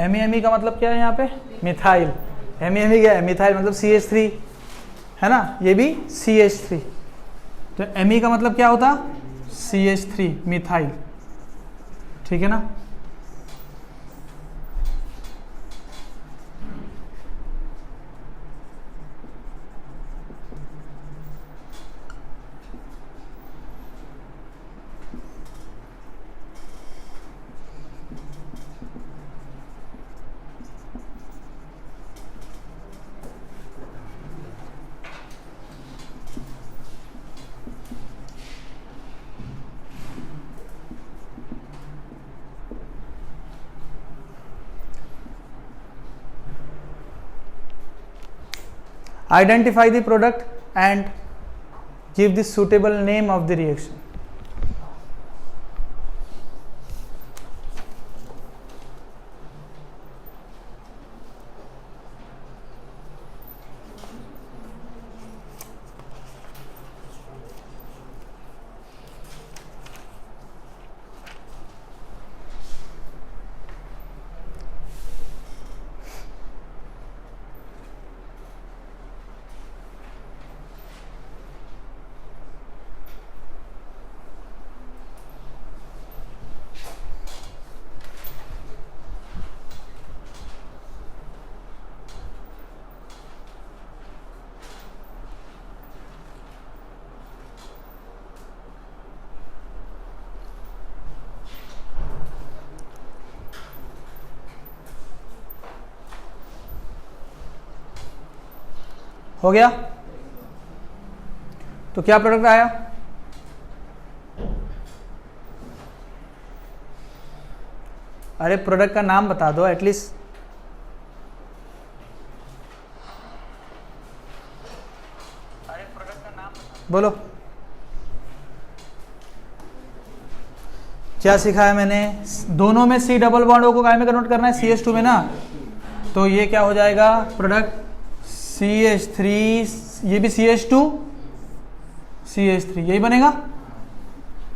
MEME का मतलब क्या है यहाँ पे? मिथाइल। MEME क्या है? मिथाइल, मतलब CH3 है ना, ये भी CH3, तो Me का मतलब क्या होता? CH3 मिथाइल, ठीक है ना। Identify the product and give the suitable name of the reaction. हो गया? तो क्या प्रोडक्ट आया? अरे प्रोडक्ट का नाम बता दो एटलीस्ट। अरे प्रोडक्ट का नाम बोलो। क्या सिखाया मैंने? दोनों में C डबल बॉन्ड O को काय में कन्वर्ट करना है? CH2 में ना, तो ये क्या हो जाएगा प्रोडक्ट? CH3, ये भी CH2 CH3, यही बनेगा।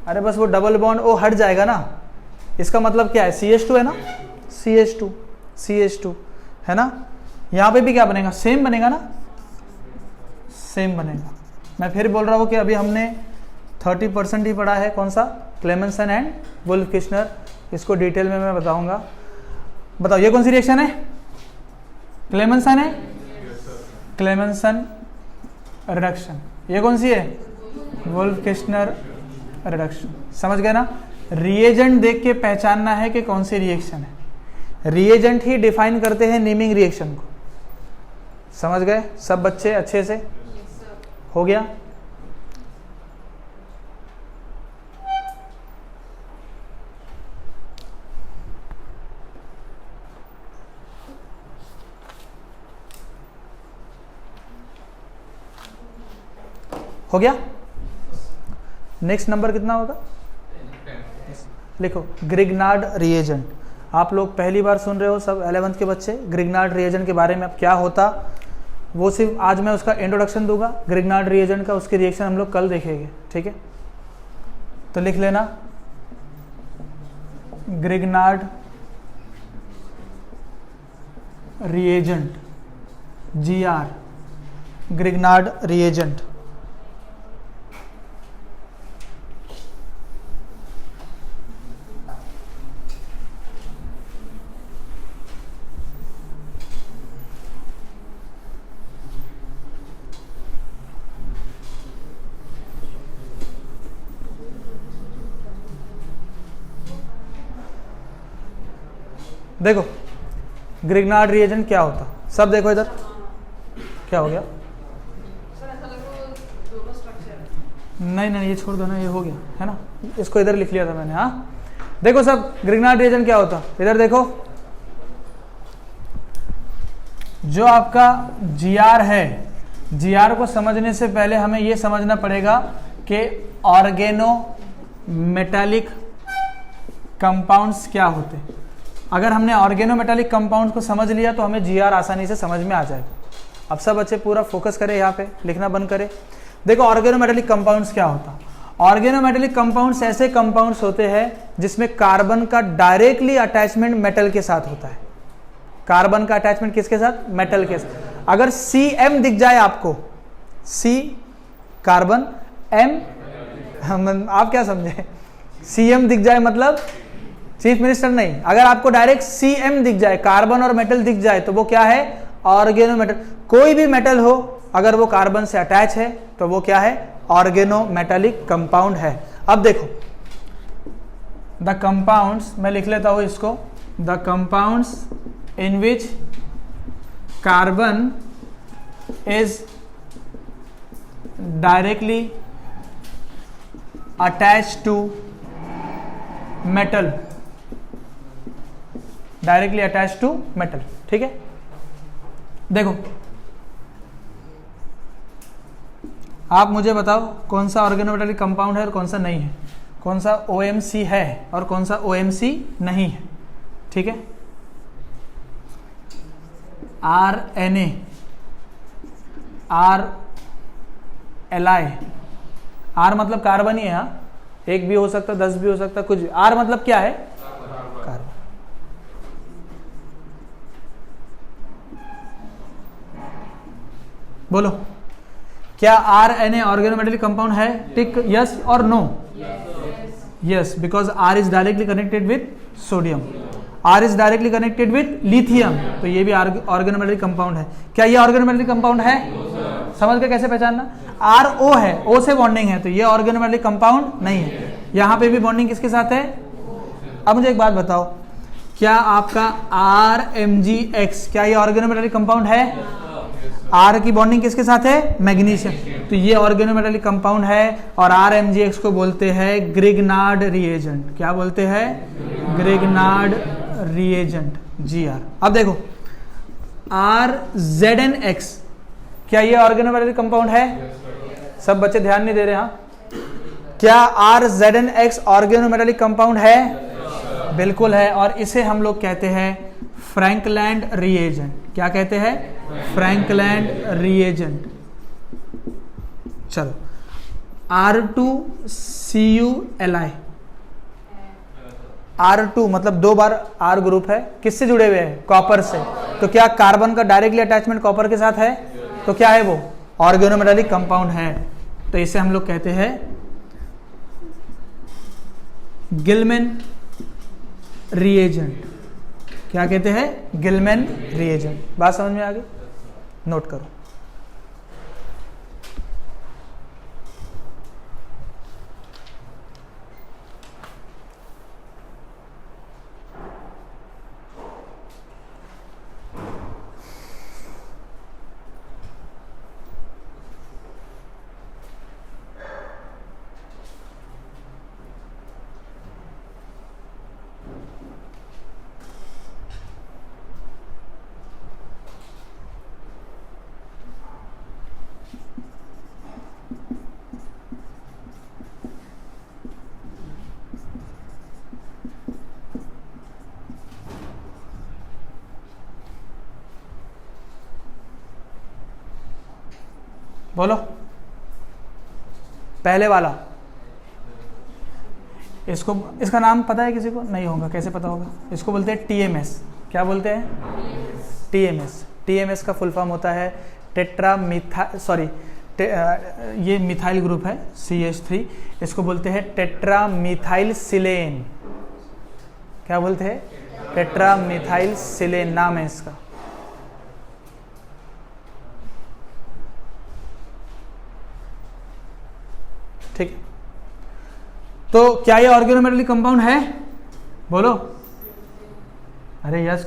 अरे बस वो डबल बॉन्ड O हट जाएगा ना, इसका मतलब क्या है? CH2 है ना, CH2 है ना, यहां पे भी क्या बनेगा, सेम बनेगा ना, सेम बनेगा। मैं फिर बोल रहा हूं कि अभी हमने 30% ही पढ़ा है, कौन सा, क्लेमेंसन एंड वुल्फ किश्नर। इसको डिटेल में मैं बताऊंगा। बताओ ये कौन सी रिएक्शन है, क्लेमेंसन है, क्लेमेंसन रिडक्शन। ये कौन सी है, वुल्फ किश्नर रिडक्शन। समझ गए ना, रिएजेंट देख के पहचानना है कि कौन सी रिएक्शन है। रिएजेंट ही डिफाइन करते हैं नेमिंग रिएक्शन को। समझ गए सब बच्चे अच्छे से, हो गया। हो गया। नेक्स्ट नंबर कितना होगा, लिखो ग्रिग्नार्ड रिएजेंट। आप लोग पहली बार सुन रहे हो सब 11th के बच्चे। ग्रिग्नार्ड रिएजेंट के बारे में अब क्या होता, वो सिर्फ आज मैं उसका इंट्रोडक्शन दूंगा ग्रिग्नार्ड रिएजेंट का, उसकी रिएक्शन हम लोग कल देखेंगे, ठीक है। तो लिख लेना Grignard reagent, GR, Grignard reagent. देखो ग्रिग्नार्ड रिएजेंट क्या होता, सब देखो इधर, क्या हो गया, नहीं नहीं ये छोड़ दो ना, ये हो गया है ना, इसको इधर लिख लिया था मैंने। हाँ देखो सब, ग्रिग्नार्ड रिएजेंट क्या होता, इधर देखो, जो आपका GR है, GR को समझने से पहले हमें ये समझना पड़ेगा कि ऑर्गेनो मेटालिक कंपाउंड्स क्या होते। अगर हमने ऑर्गेनोमेटालिक कंपाउंड्स को समझ लिया तो हमें GR आसानी से समझ में आ जाएगा। अब सब बच्चे पूरा फोकस करें, यहाँ पे लिखना बंद करें। देखो ऑर्गेनोमेटालिक कंपाउंड्स क्या होता, ऑर्गेनोमेटालिक कंपाउंड्स ऐसे कंपाउंड्स होते हैं जिसमें कार्बन का डायरेक्टली अटैचमेंट मेटल के साथ होता है। कार्बन का अटैचमेंट किसके साथ, मेटल के साथ। अगर CM दिख जाए आपको, C कार्बन, M आप क्या समझे, CM दिख जाए मतलब चीफ मिनिस्टर नहीं, अगर आपको डायरेक्ट CM दिख जाए, कार्बन और मेटल दिख जाए, तो वो क्या है, ऑर्गेनोमेटल। कोई भी मेटल हो अगर वो कार्बन से अटैच है तो वो क्या है, ऑर्गेनोमेटालिक कंपाउंड है। अब देखो द कंपाउंड्स, मैं लिख लेता हूं इसको, the compounds in which carbon is directly attach to metal, directly attach to metal, ठीक है। देखो आप मुझे बताओ कौन सा ऑर्गेनोमेटालिक कंपाउंड है और कौन सा नहीं है, कौन सा OMC है और कौन सा OMC नहीं है, ठीक है। RNA, RLI, R मतलब कार्बन ही है, हाँ, एक भी हो सकता, 10 भी हो सकता, कुछ भी। R मतलब क्या है, कार्बन। बोलो क्या RNA ऑर्गेनोमेटालिक कंपाउंड है, टिक यस और no, yes, because R is directly connected with sodium, R is directly connected with lithium, तो ये भी ऑर्गेनोमेटालिक कंपाउंड है। क्या ये ऑर्गेनोमेटालिक कंपाउंड है, समझ के कैसे पहचानना, RO है, O से बॉन्डिंग है, तो ये ऑर्गेनोमेटालिक कंपाउंड नहीं है। यहां पे भी बॉन्डिंग किसके साथ है। अब मुझे एक बात बताओ, क्या आपका RMgX, क्या ये ऑर्गेनोमेटालिक कंपाउंड है, R की बॉन्डिंग किसके साथ है, मैग्नीशियम, तो ये ऑर्गेनोमेटालिक कंपाउंड है और RMgX को बोलते हैं ग्रिग्नार्ड रिएजेंट। क्या बोलते हैं, ग्रिग्नार्ड रिएजेंट, GR। अब देखो RZNX, क्या ये ऑर्गेनोमेटालिक कंपाउंड है, सब बच्चे ध्यान नहीं दे रहे। हाँ क्या RZNX ऑर्गेनोमेटालिक कंपाउंड है, बिल्कुल है, और इसे हम लोग कहते हैं फ्रैंकलैंड रिएजेंट। क्या कहते हैं, फ्रैंकलैंड रिएजेंट। चलो R2CuLi, R2 मतलब 2 बार R ग्रुप है, किससे जुड़े हुए हैं, कॉपर से, तो क्या कार्बन का डायरेक्टली अटैचमेंट कॉपर के साथ है? तो क्या है वो? ऑर्गेनोमेटालिक कंपाउंड है। तो इसे हम लोग कहते हैं गिलमैन रिएजेंट। क्या कहते हैं? Gillman reagent. बात समझ में आ गई? नोट करो। बोलो पहले वाला। इसका नाम पता है किसी को? नहीं होगा, कैसे पता होगा? इसको बोलते हैं टीएमएस। क्या बोलते हैं? टीएमएस। टीएमएस का फुल फॉर्म होता है ये मिथाइल ग्रुप है CH3, इसको बोलते हैं टेट्रामिथाइल सिलेन। क्या बोलते हैं? टेट्रामिथाइल सिलेन नाम है इसका। ठीक है, तो क्या ये ऑर्गेनोमेटालिक कंपाउंड है? बोलो। अरे यस,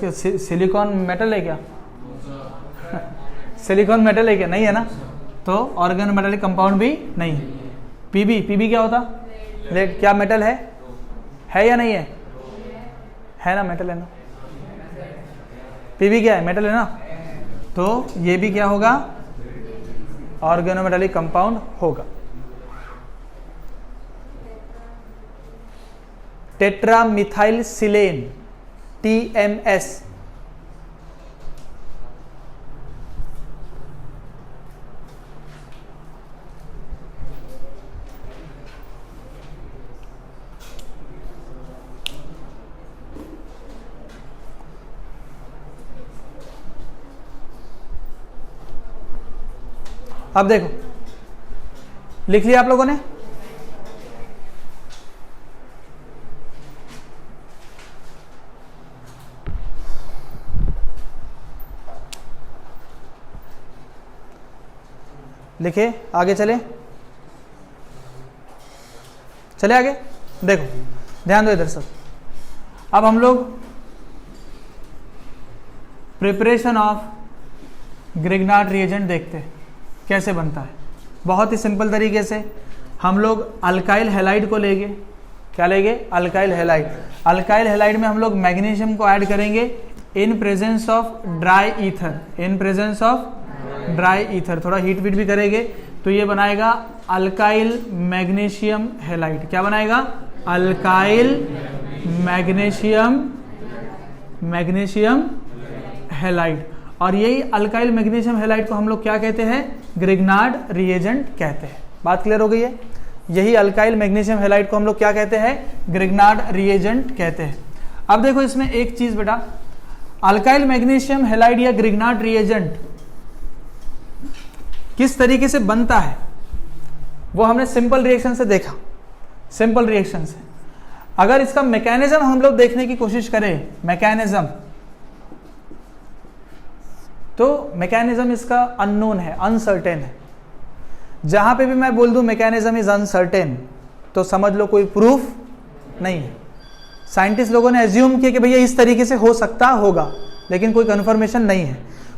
सिलिकॉन मेटल है क्या? सिलिकॉन मेटल है क्या? नहीं है ना, तो ऑर्गेनोमेटालिक कंपाउंड भी नहीं है। पीबी क्या होता? लेड। क्या मेटल है या नहीं है? है ना, मेटल है ना। पीबी क्या है? मेटल है ना, तो ये भी क्या होगा? ऑर्गेनोमेटालिक कंपाउंड होगा। टेट्रामिथाइल सिलेन TMS। अब देखो, लिख लिया आप लोगों ने? लिखे, आगे चले आगे। देखो ध्यान दो इधर सब। अब हम लोग प्रिपरेशन ऑफ ग्रिग्नार्ड रिएजेंट देखते हैं कैसे बनता है। बहुत ही सिंपल तरीके से हम लोग अल्काइल हैलाइड को लेंगे। क्या लेंगे? Alkyl halide. अल्काइल हैलाइड में हम लोग मैग्नीशियम को ऐड करेंगे इन presence of dry ether. In presence of dry ether. थोड़ा हीट वीट भी करेंगे तो ये बनाएगा अल्काइल मैग्नीशियम हैलाइड। क्या बनाएगा? Alkyl magnesium halide. और यही अल्काइल मैग्नीशियम हैलाइड को हम लोग क्या कहते हैं? ग्रिग्नार्ड रिएजेंट कहते हैं। बात क्लियर हो गई है? यही अल्काइल मैग्नीशियम हैलाइड को हम लोग क्या कहते हैं? ग्रिग्नार्ड रिएजेंट कहते हैं। अब देखो इसमें एक चीज बेटा, अल्काइल मैग्नीशियम हैलाइड या ग्रिग्नार्ड रिएजेंट किस तरीके से बनता है वो हमने सिंपल रिएक्शन से देखा। सिंपल रिएक्शन से अगर इसका मैकेनिज्म हम लोग देखने की कोशिश करें, मैकेनिज्म, तो मैकेनिज्म इसका अननोन है, अनसर्टेन है। जहां पे भी मैं बोल दूं मैकेनिज्म इज अनसर्टेन तो समझ लो कोई प्रूफ नहीं है। साइंटिस्ट लोगों ने एज्यूम किया कि भैया इस तरीके से हो सकता होगा, लेकिन कोई कंफर्मेशन नहीं है।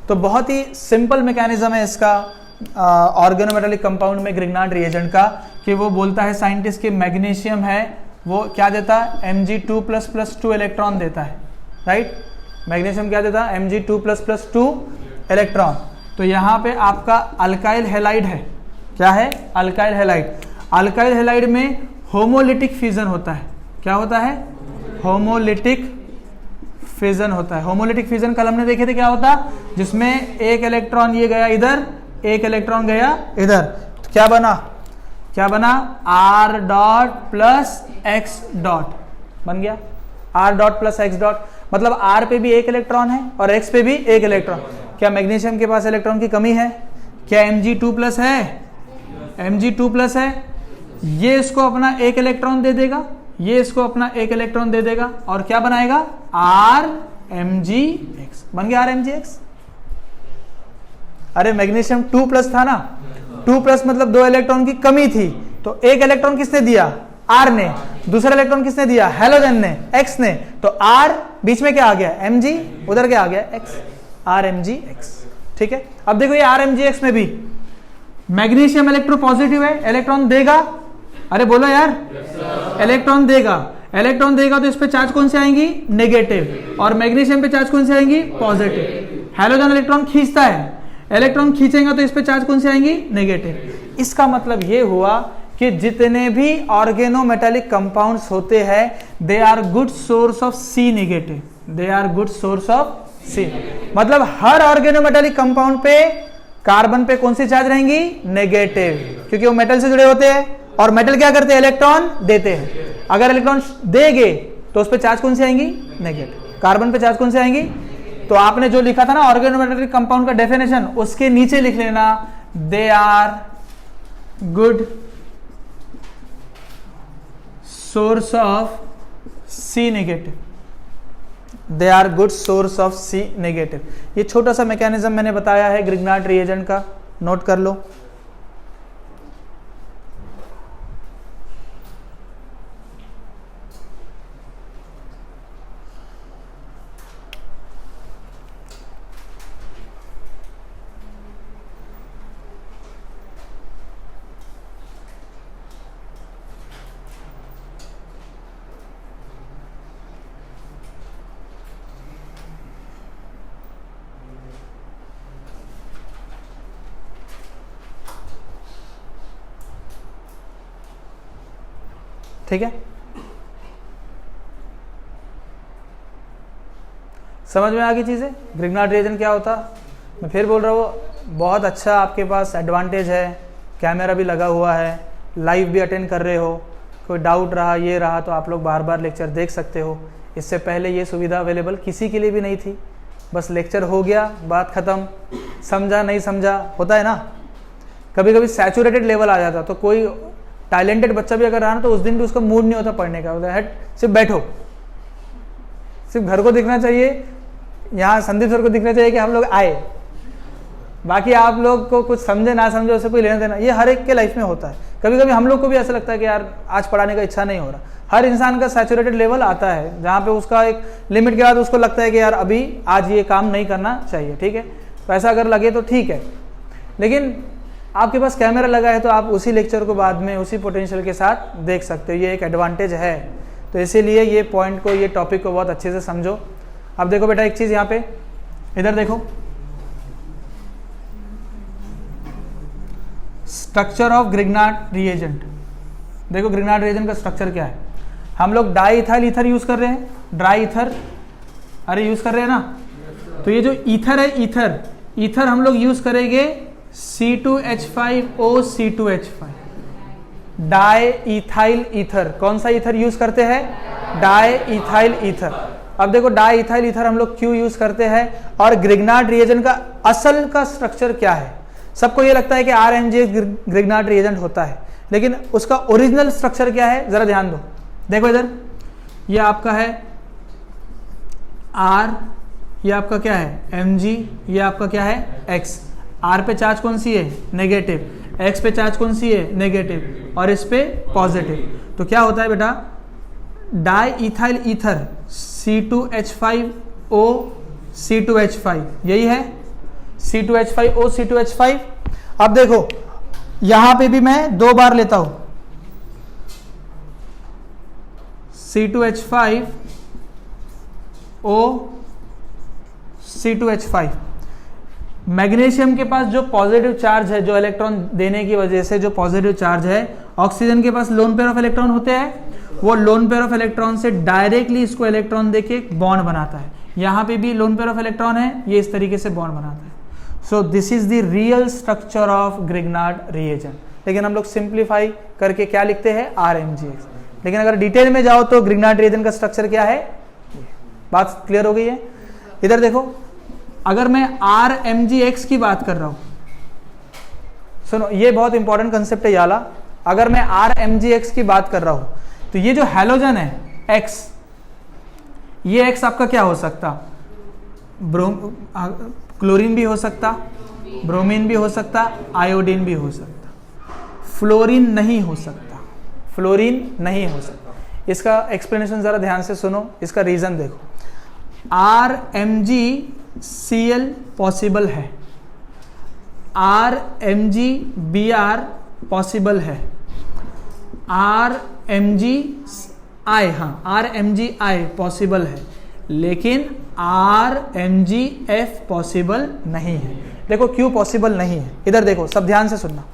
तो बहुत ही सिंपल मैकेनिज्म है इसका ऑर्गेनोमेटालिक कंपाउंड में ग्रिग्नार्ड रिएजेंट का, कि वो बोलता है साइंटिस्ट कि मैग्नीशियम है वो क्या देता है? Mg2++2 इलेक्ट्रॉन देता है, राइट। मैग्नीशियम क्या देता है? Mg2++2 electron. तो यहाँ पे आपका अल्काइल हैलाइड है। क्या है? Alkyl halide. अल्काइल हैलाइड में होमोलिटिक फिजन होता है। क्या होता है? होमोलिटिक फिजन होता है। होमोलिटिक फिजन कल हमने देखे थे क्या होता, जिसमें एक इलेक्ट्रॉन ये गया इधर, एक इलेक्ट्रॉन गया इधर, तो क्या बना? क्या बना? R dot plus X dot बन गया। R dot plus X dot. मतलब R पे भी एक इलेक्ट्रॉन है और X पे भी एक इलेक्ट्रॉन। क्या मैग्नीशियम के पास इलेक्ट्रॉन की कमी है? क्या Mg2+ है? Mg2+ है। ये इसको अपना एक इलेक्ट्रॉन दे देगा, ये इसको अपना एक इलेक्ट्रॉन दे देगा और क्या बनाएगा? RMgX। बन गया RMgX। अरे मैग्नीशियम 2+ था ना, 2+ मतलब 2 इलेक्ट्रॉन की कमी थी, तो एक इलेक्ट्रॉन किसने दिया? R ने। दूसरा इलेक्ट्रॉन किसने दिया? हैलोजन ने, X ने। तो R बीच में क्या आ गया? Mg, उधर क्या आ गया? X, RMgX। ठीक है, अब देखो ये RMgX में भी मैग्नीशियम इलेक्ट्रोपॉजिटिव है, इलेक्ट्रॉन देगा। अरे बोलो यार, इलेक्ट्रॉन देगा, इलेक्ट्रॉन देगा तो इस पे चार्ज कौन से आएंगी? नेगेटिव। और मैग्नीशियम पे चार्ज कौन से आएंगी? पॉजिटिव। हैलोजन इलेक्ट्रॉन खींचता है, इलेक्ट्रॉन खींचेगा तो इस पे चार्ज कौन से आएंगी? नेगेटिव। इसका मतलब ये हुआ कि जितने भी ऑर्गेनोमेटालिक कंपाउंड्स होते हैं, they are good source of C negative, they are good source of C. मतलब हर ऑर्गेनोमेटालिक कंपाउंड पे कार्बन पे कौन सी चार्ज रहेंगी? नेगेटिव, क्योंकि वो मेटल से जुड़े होते हैं और मेटल क्या करते हैं? इलेक्ट्रॉन देते हैं। अगर इलेक्ट्रॉन देंगे तो उस पे चार्ज कौन सी आएंगी? नेगेटिव। कार्बन पे चार्ज कौन सी आएंगी? तो आपने जो लिखा था ना ऑर्गेनोमेटालिक कंपाउंड का डेफिनेशन, उसके नीचे लिख लेना they are good source of C negative, they are good source of C negative. ये छोटा सा मैकेनिज्म मैंने बताया है ग्रिग्नार्ड रिएजेंट का, नोट कर लो। ठीक है, समझ में आ गई चीजें? ग्रिग्नार्ड रिएजेंट क्या होता? मैं फिर बोल रहा हूँ, बहुत अच्छा आपके पास एडवांटेज है, कैमरा भी लगा हुआ है, लाइव भी अटेंड कर रहे हो, कोई डाउट रहा ये रहा तो आप लोग बार बार लेक्चर देख सकते हो। इससे पहले ये सुविधा अवेलेबल किसी के लिए भी नहीं थी, बस लेक्चर हो गया, बात खत्म, समझा नहीं समझा, होता है ना। कभी कभी सैचुरेटेड लेवल आ जाता, तो कोई टैलेंटेड बच्चा भी अगर रहा ना तो उस दिन भी उसका मूड नहीं होता पढ़ने का, बोलता है सिर्फ बैठो, सिर्फ घर को दिखना चाहिए, यहाँ संदीप सर को दिखना चाहिए कि हम लोग आए, बाकी आप लोग को कुछ समझे ना समझे उससे कोई लेना देना। ये हर एक के लाइफ में होता है। कभी कभी हम लोग को भी ऐसा लगता है कि यार आज पढ़ाने का इच्छा नहीं हो रहा। हर इंसान का सैचुरेटेड लेवल आता है जहाँ पे उसका एक लिमिट के बाद उसको लगता है कि यार अभी आज ये काम नहीं करना चाहिए। ठीक है, तो ऐसा अगर लगे तो ठीक है, लेकिन आपके पास कैमरा लगा है तो आप उसी लेक्चर को बाद में उसी पोटेंशियल के साथ देख सकते हो। ये एक एडवांटेज है, तो इसीलिए ये पॉइंट को, ये टॉपिक को बहुत अच्छे से समझो। अब देखो बेटा एक चीज़ यहाँ पे, इधर देखो, स्ट्रक्चर ऑफ ग्रिग्नार्ड रिएजेंट। देखो ग्रिग्नार्ड रिएजेंट का स्ट्रक्चर क्या है। हम लोग डाई इथाइल ईथर यूज कर रहे हैं, ड्राई ईथर, अरे यूज कर रहे हैं ना। तो ये जो ईथर है, ईथर हम लोग यूज करेंगे C2H5O C2H5, di ethyl ether. कौन सा ईथर यूज करते हैं? Di ethyl ether. अब देखो डाई इथाइल ईथर हम लोग क्यों यूज करते हैं और ग्रिग्नार्ड रिएजेंट का असल का स्ट्रक्चर क्या है। सबको ये लगता है कि RMgX ग्रिग्नार्ड रिएजेंट होता है, लेकिन उसका ओरिजिनल स्ट्रक्चर क्या है जरा ध्यान दो। देखो इधर ये आपका है R, ये आपका क्या है Mg, ये आपका क्या है X। R पे चार्ज कौन सी है? नेगेटिव। X पे चार्ज कौन सी है? नेगेटिव। और इस पे पॉजिटिव। तो क्या होता है बेटा, di ethyl ether C2H5O C2H5, यही है C2H5O C2H5। अब देखो यहां पे भी मैं दो बार लेता हूं C2H5O C2H5। मैग्नीशियम के पास जो पॉजिटिव चार्ज है, जो इलेक्ट्रॉन देने की वजह से जो पॉजिटिव चार्ज है, ऑक्सीजन के पास लोन पेयर ऑफ इलेक्ट्रॉन होते हैं, वो लोन पेयर ऑफ इलेक्ट्रॉन से डायरेक्टली इसको इलेक्ट्रॉन देके बॉन्ड बनाता है। यहां पे भी लोन पेयर ऑफ इलेक्ट्रॉन है, ये इस तरीके से बॉन्ड बनाता है। So this is the real structure of Grignard reagent. लेकिन हम लोग सिंप्लीफाई करके क्या लिखते हैं? RMgX। लेकिन अगर डिटेल में जाओ तो ग्रिग्नार्ड रिएजेंट का स्ट्रक्चर क्या है? बात क्लियर हो गई है? इधर देखो, अगर मैं RMgX की बात कर रहा हूं, सुनो ये बहुत इंपॉर्टेंट कंसेप्ट है याला। अगर मैं RMgX की बात कर रहा हूं तो ये जो हैलोजन है X, ये X आपका क्या हो सकता? क्लोरीन भी हो सकता, ब्रोमीन भी हो सकता, आयोडीन भी हो सकता, फ्लोरीन नहीं हो सकता, फ्लोरीन नहीं हो सकता। इसका एक्सप्लेनेशन जरा ध्यान से सुनो, इसका रीजन देखो। RMgCl पॉसिबल है, RMgBr पॉसिबल है, RMgI पॉसिबल है, लेकिन RMgF पॉसिबल नहीं है। देखो क्यों पॉसिबल नहीं है, इधर देखो, सब ध्यान से सुनना।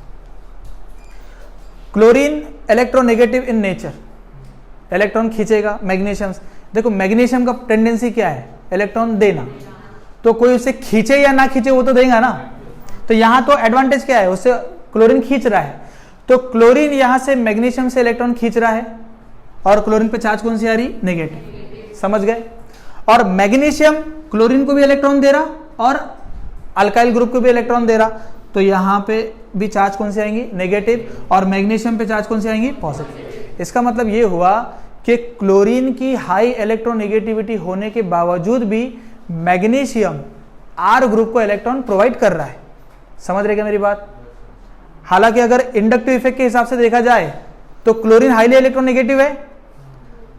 Chlorine electronegative in nature, electron खींचेगा मैग्नीशियम। देखो मैग्नीशियम का टेंडेंसी क्या है? इलेक्ट्रॉन देना। तो कोई उसे खींचे या ना खींचे वो तो देगा ना। तो यहां तो एडवांटेज क्या है? उससे क्लोरीन खींच रहा है, तो क्लोरीन यहां से मैग्नीशियम से इलेक्ट्रॉन खींच रहा है, और क्लोरीन पे चार्ज कौन सी आ रही? नेगेटिव। समझ गए? और मैग्नीशियम क्लोरीन को भी इलेक्ट्रॉन दे रहा और अल्काइल ग्रुप को भी इलेक्ट्रॉन दे रहा, तो यहां पे भी चार्ज कौन सी आएंगी? नेगेटिव, और मैग्नीशियम पे चार्ज कौन सी आएंगी? पॉजिटिव। इसका मतलब ये हुआ कि क्लोरीन की हाई इलेक्ट्रोनेगेटिविटी होने के बावजूद भी मैग्नीशियम R ग्रुप को इलेक्ट्रॉन प्रोवाइड कर रहा है। समझ रहे क्या मेरी बात? हालांकि अगर इंडक्टिव इफेक्ट के हिसाब से देखा जाए तो क्लोरीन हाईली इलेक्ट्रोनेगेटिव है,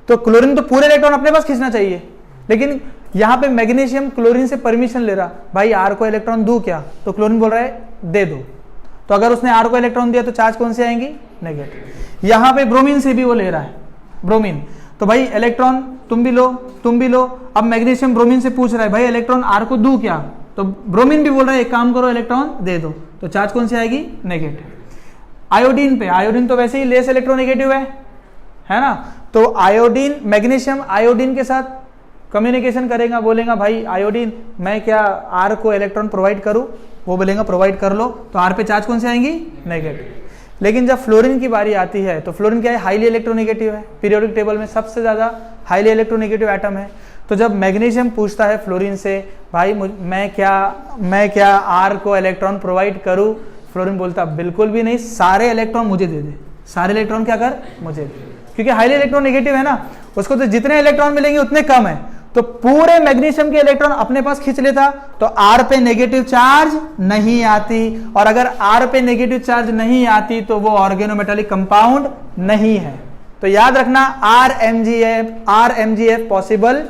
तो क्लोरीन तो पूरे इलेक्ट्रॉन अपने पास खींचना चाहिए, लेकिन यहां पे मैग्नीशियम क्लोरीन से परमिशन ले रहा, भाई R को इलेक्ट्रॉन दूं क्या? तो क्लोरीन बोल रहा है दे दो। तो अगर उसने R को इलेक्ट्रॉन दिया तो चार्ज कौन सी आएंगी? नेगेटिव। यहां पे ब्रोमीन से भी वो ले रहा है, ब्रोमीन, तो भाई इलेक्ट्रॉन तुम भी लो, तुम भी लो। अब मैग्नीशियम ब्रोमीन से पूछ रहा है, भाई इलेक्ट्रॉन R को दूं क्या? तो ब्रोमीन भी बोल रहा है एक काम करो, इलेक्ट्रॉन दे दो। तो चार्ज कौन सी आएगी? नेगेटिव। आयोडीन पे, आयोडीन तो वैसे ही लेस इलेक्ट्रोनेगेटिव है ना, तो आयोडीन, मैग्नीशियम आयोडीन के साथ कम्युनिकेशन करेगा, बोलेगा भाई आयोडीन मैं क्या R को इलेक्ट्रॉन प्रोवाइड करूं? वो बोलेगा प्रोवाइड कर लो, तो R पे चार्ज कौन से आएंगी? नेगेटिव। लेकिन जब फ्लोरीन की बारी आती है तो फ्लोरीन क्या है? हाईली इलेक्ट्रोनेगेटिव है, पीरियोडिक टेबल में सबसे ज्यादा हाईली इलेक्ट्रोनेगेटिव एटम है। तो जब मैग्नीशियम पूछता है फ्लोरीन से, भाई मैं क्या R को इलेक्ट्रॉन प्रोवाइड करूं? फ्लोरीन बोलता बिल्कुल भी नहीं, सारे इलेक्ट्रॉन मुझे दे दे, सारे इलेक्ट्रॉन क्या कर? मुझे दे, क्योंकि हाईली इलेक्ट्रोनेगेटिव है ना, उसको तो जितने इलेक्ट्रॉन मिलेंगे उतने कम है। तो पूरे मैग्नीशियम के इलेक्ट्रॉन अपने पास खींच लेता, तो R पे नेगेटिव चार्ज नहीं आती, और अगर R पे नेगेटिव चार्ज नहीं आती तो वो ऑर्गेनोमेटालिक कंपाउंड नहीं है। तो याद रखना RMgF पॉसिबल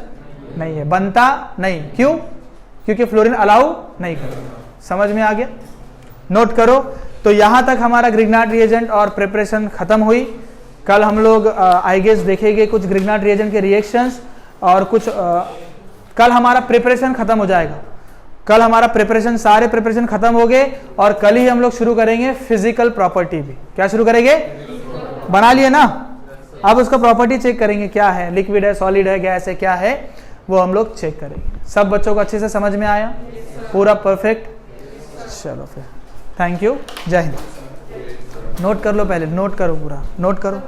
नहीं है, बनता नहीं। क्यों? क्योंकि फ्लोरीन अलाउ नहीं करता। समझ में आ गया? नोट करो। तो यहां तक हमारा ग्रिग्नार्ड रिएजेंट और प्रिपरेशन खत्म हुई। कल हम लोग आई गेस देखेंगे कुछ ग्रिग्नार्ड रिएजेंट के रिएक्शंस, और कुछ कल हमारा प्रिपरेशन खत्म हो जाएगा। कल हमारा प्रिपरेशन, सारे प्रिपरेशन खत्म हो गए, और कल ही हम लोग शुरू करेंगे फिजिकल प्रॉपर्टी भी। क्या शुरू करेंगे? बना लिए ना? अब उसका प्रॉपर्टी चेक करेंगे, क्या है, लिक्विड है, सॉलिड है, गैस है, क्या है, वो हम लोग चेक करेंगे। सब बच्चों को अच्छे से समझ में आया? पूरा परफेक्ट? चलो फिर, थैंक यू, जय हिंद। नोट कर लो, पहले नोट करो, पूरा नोट करो।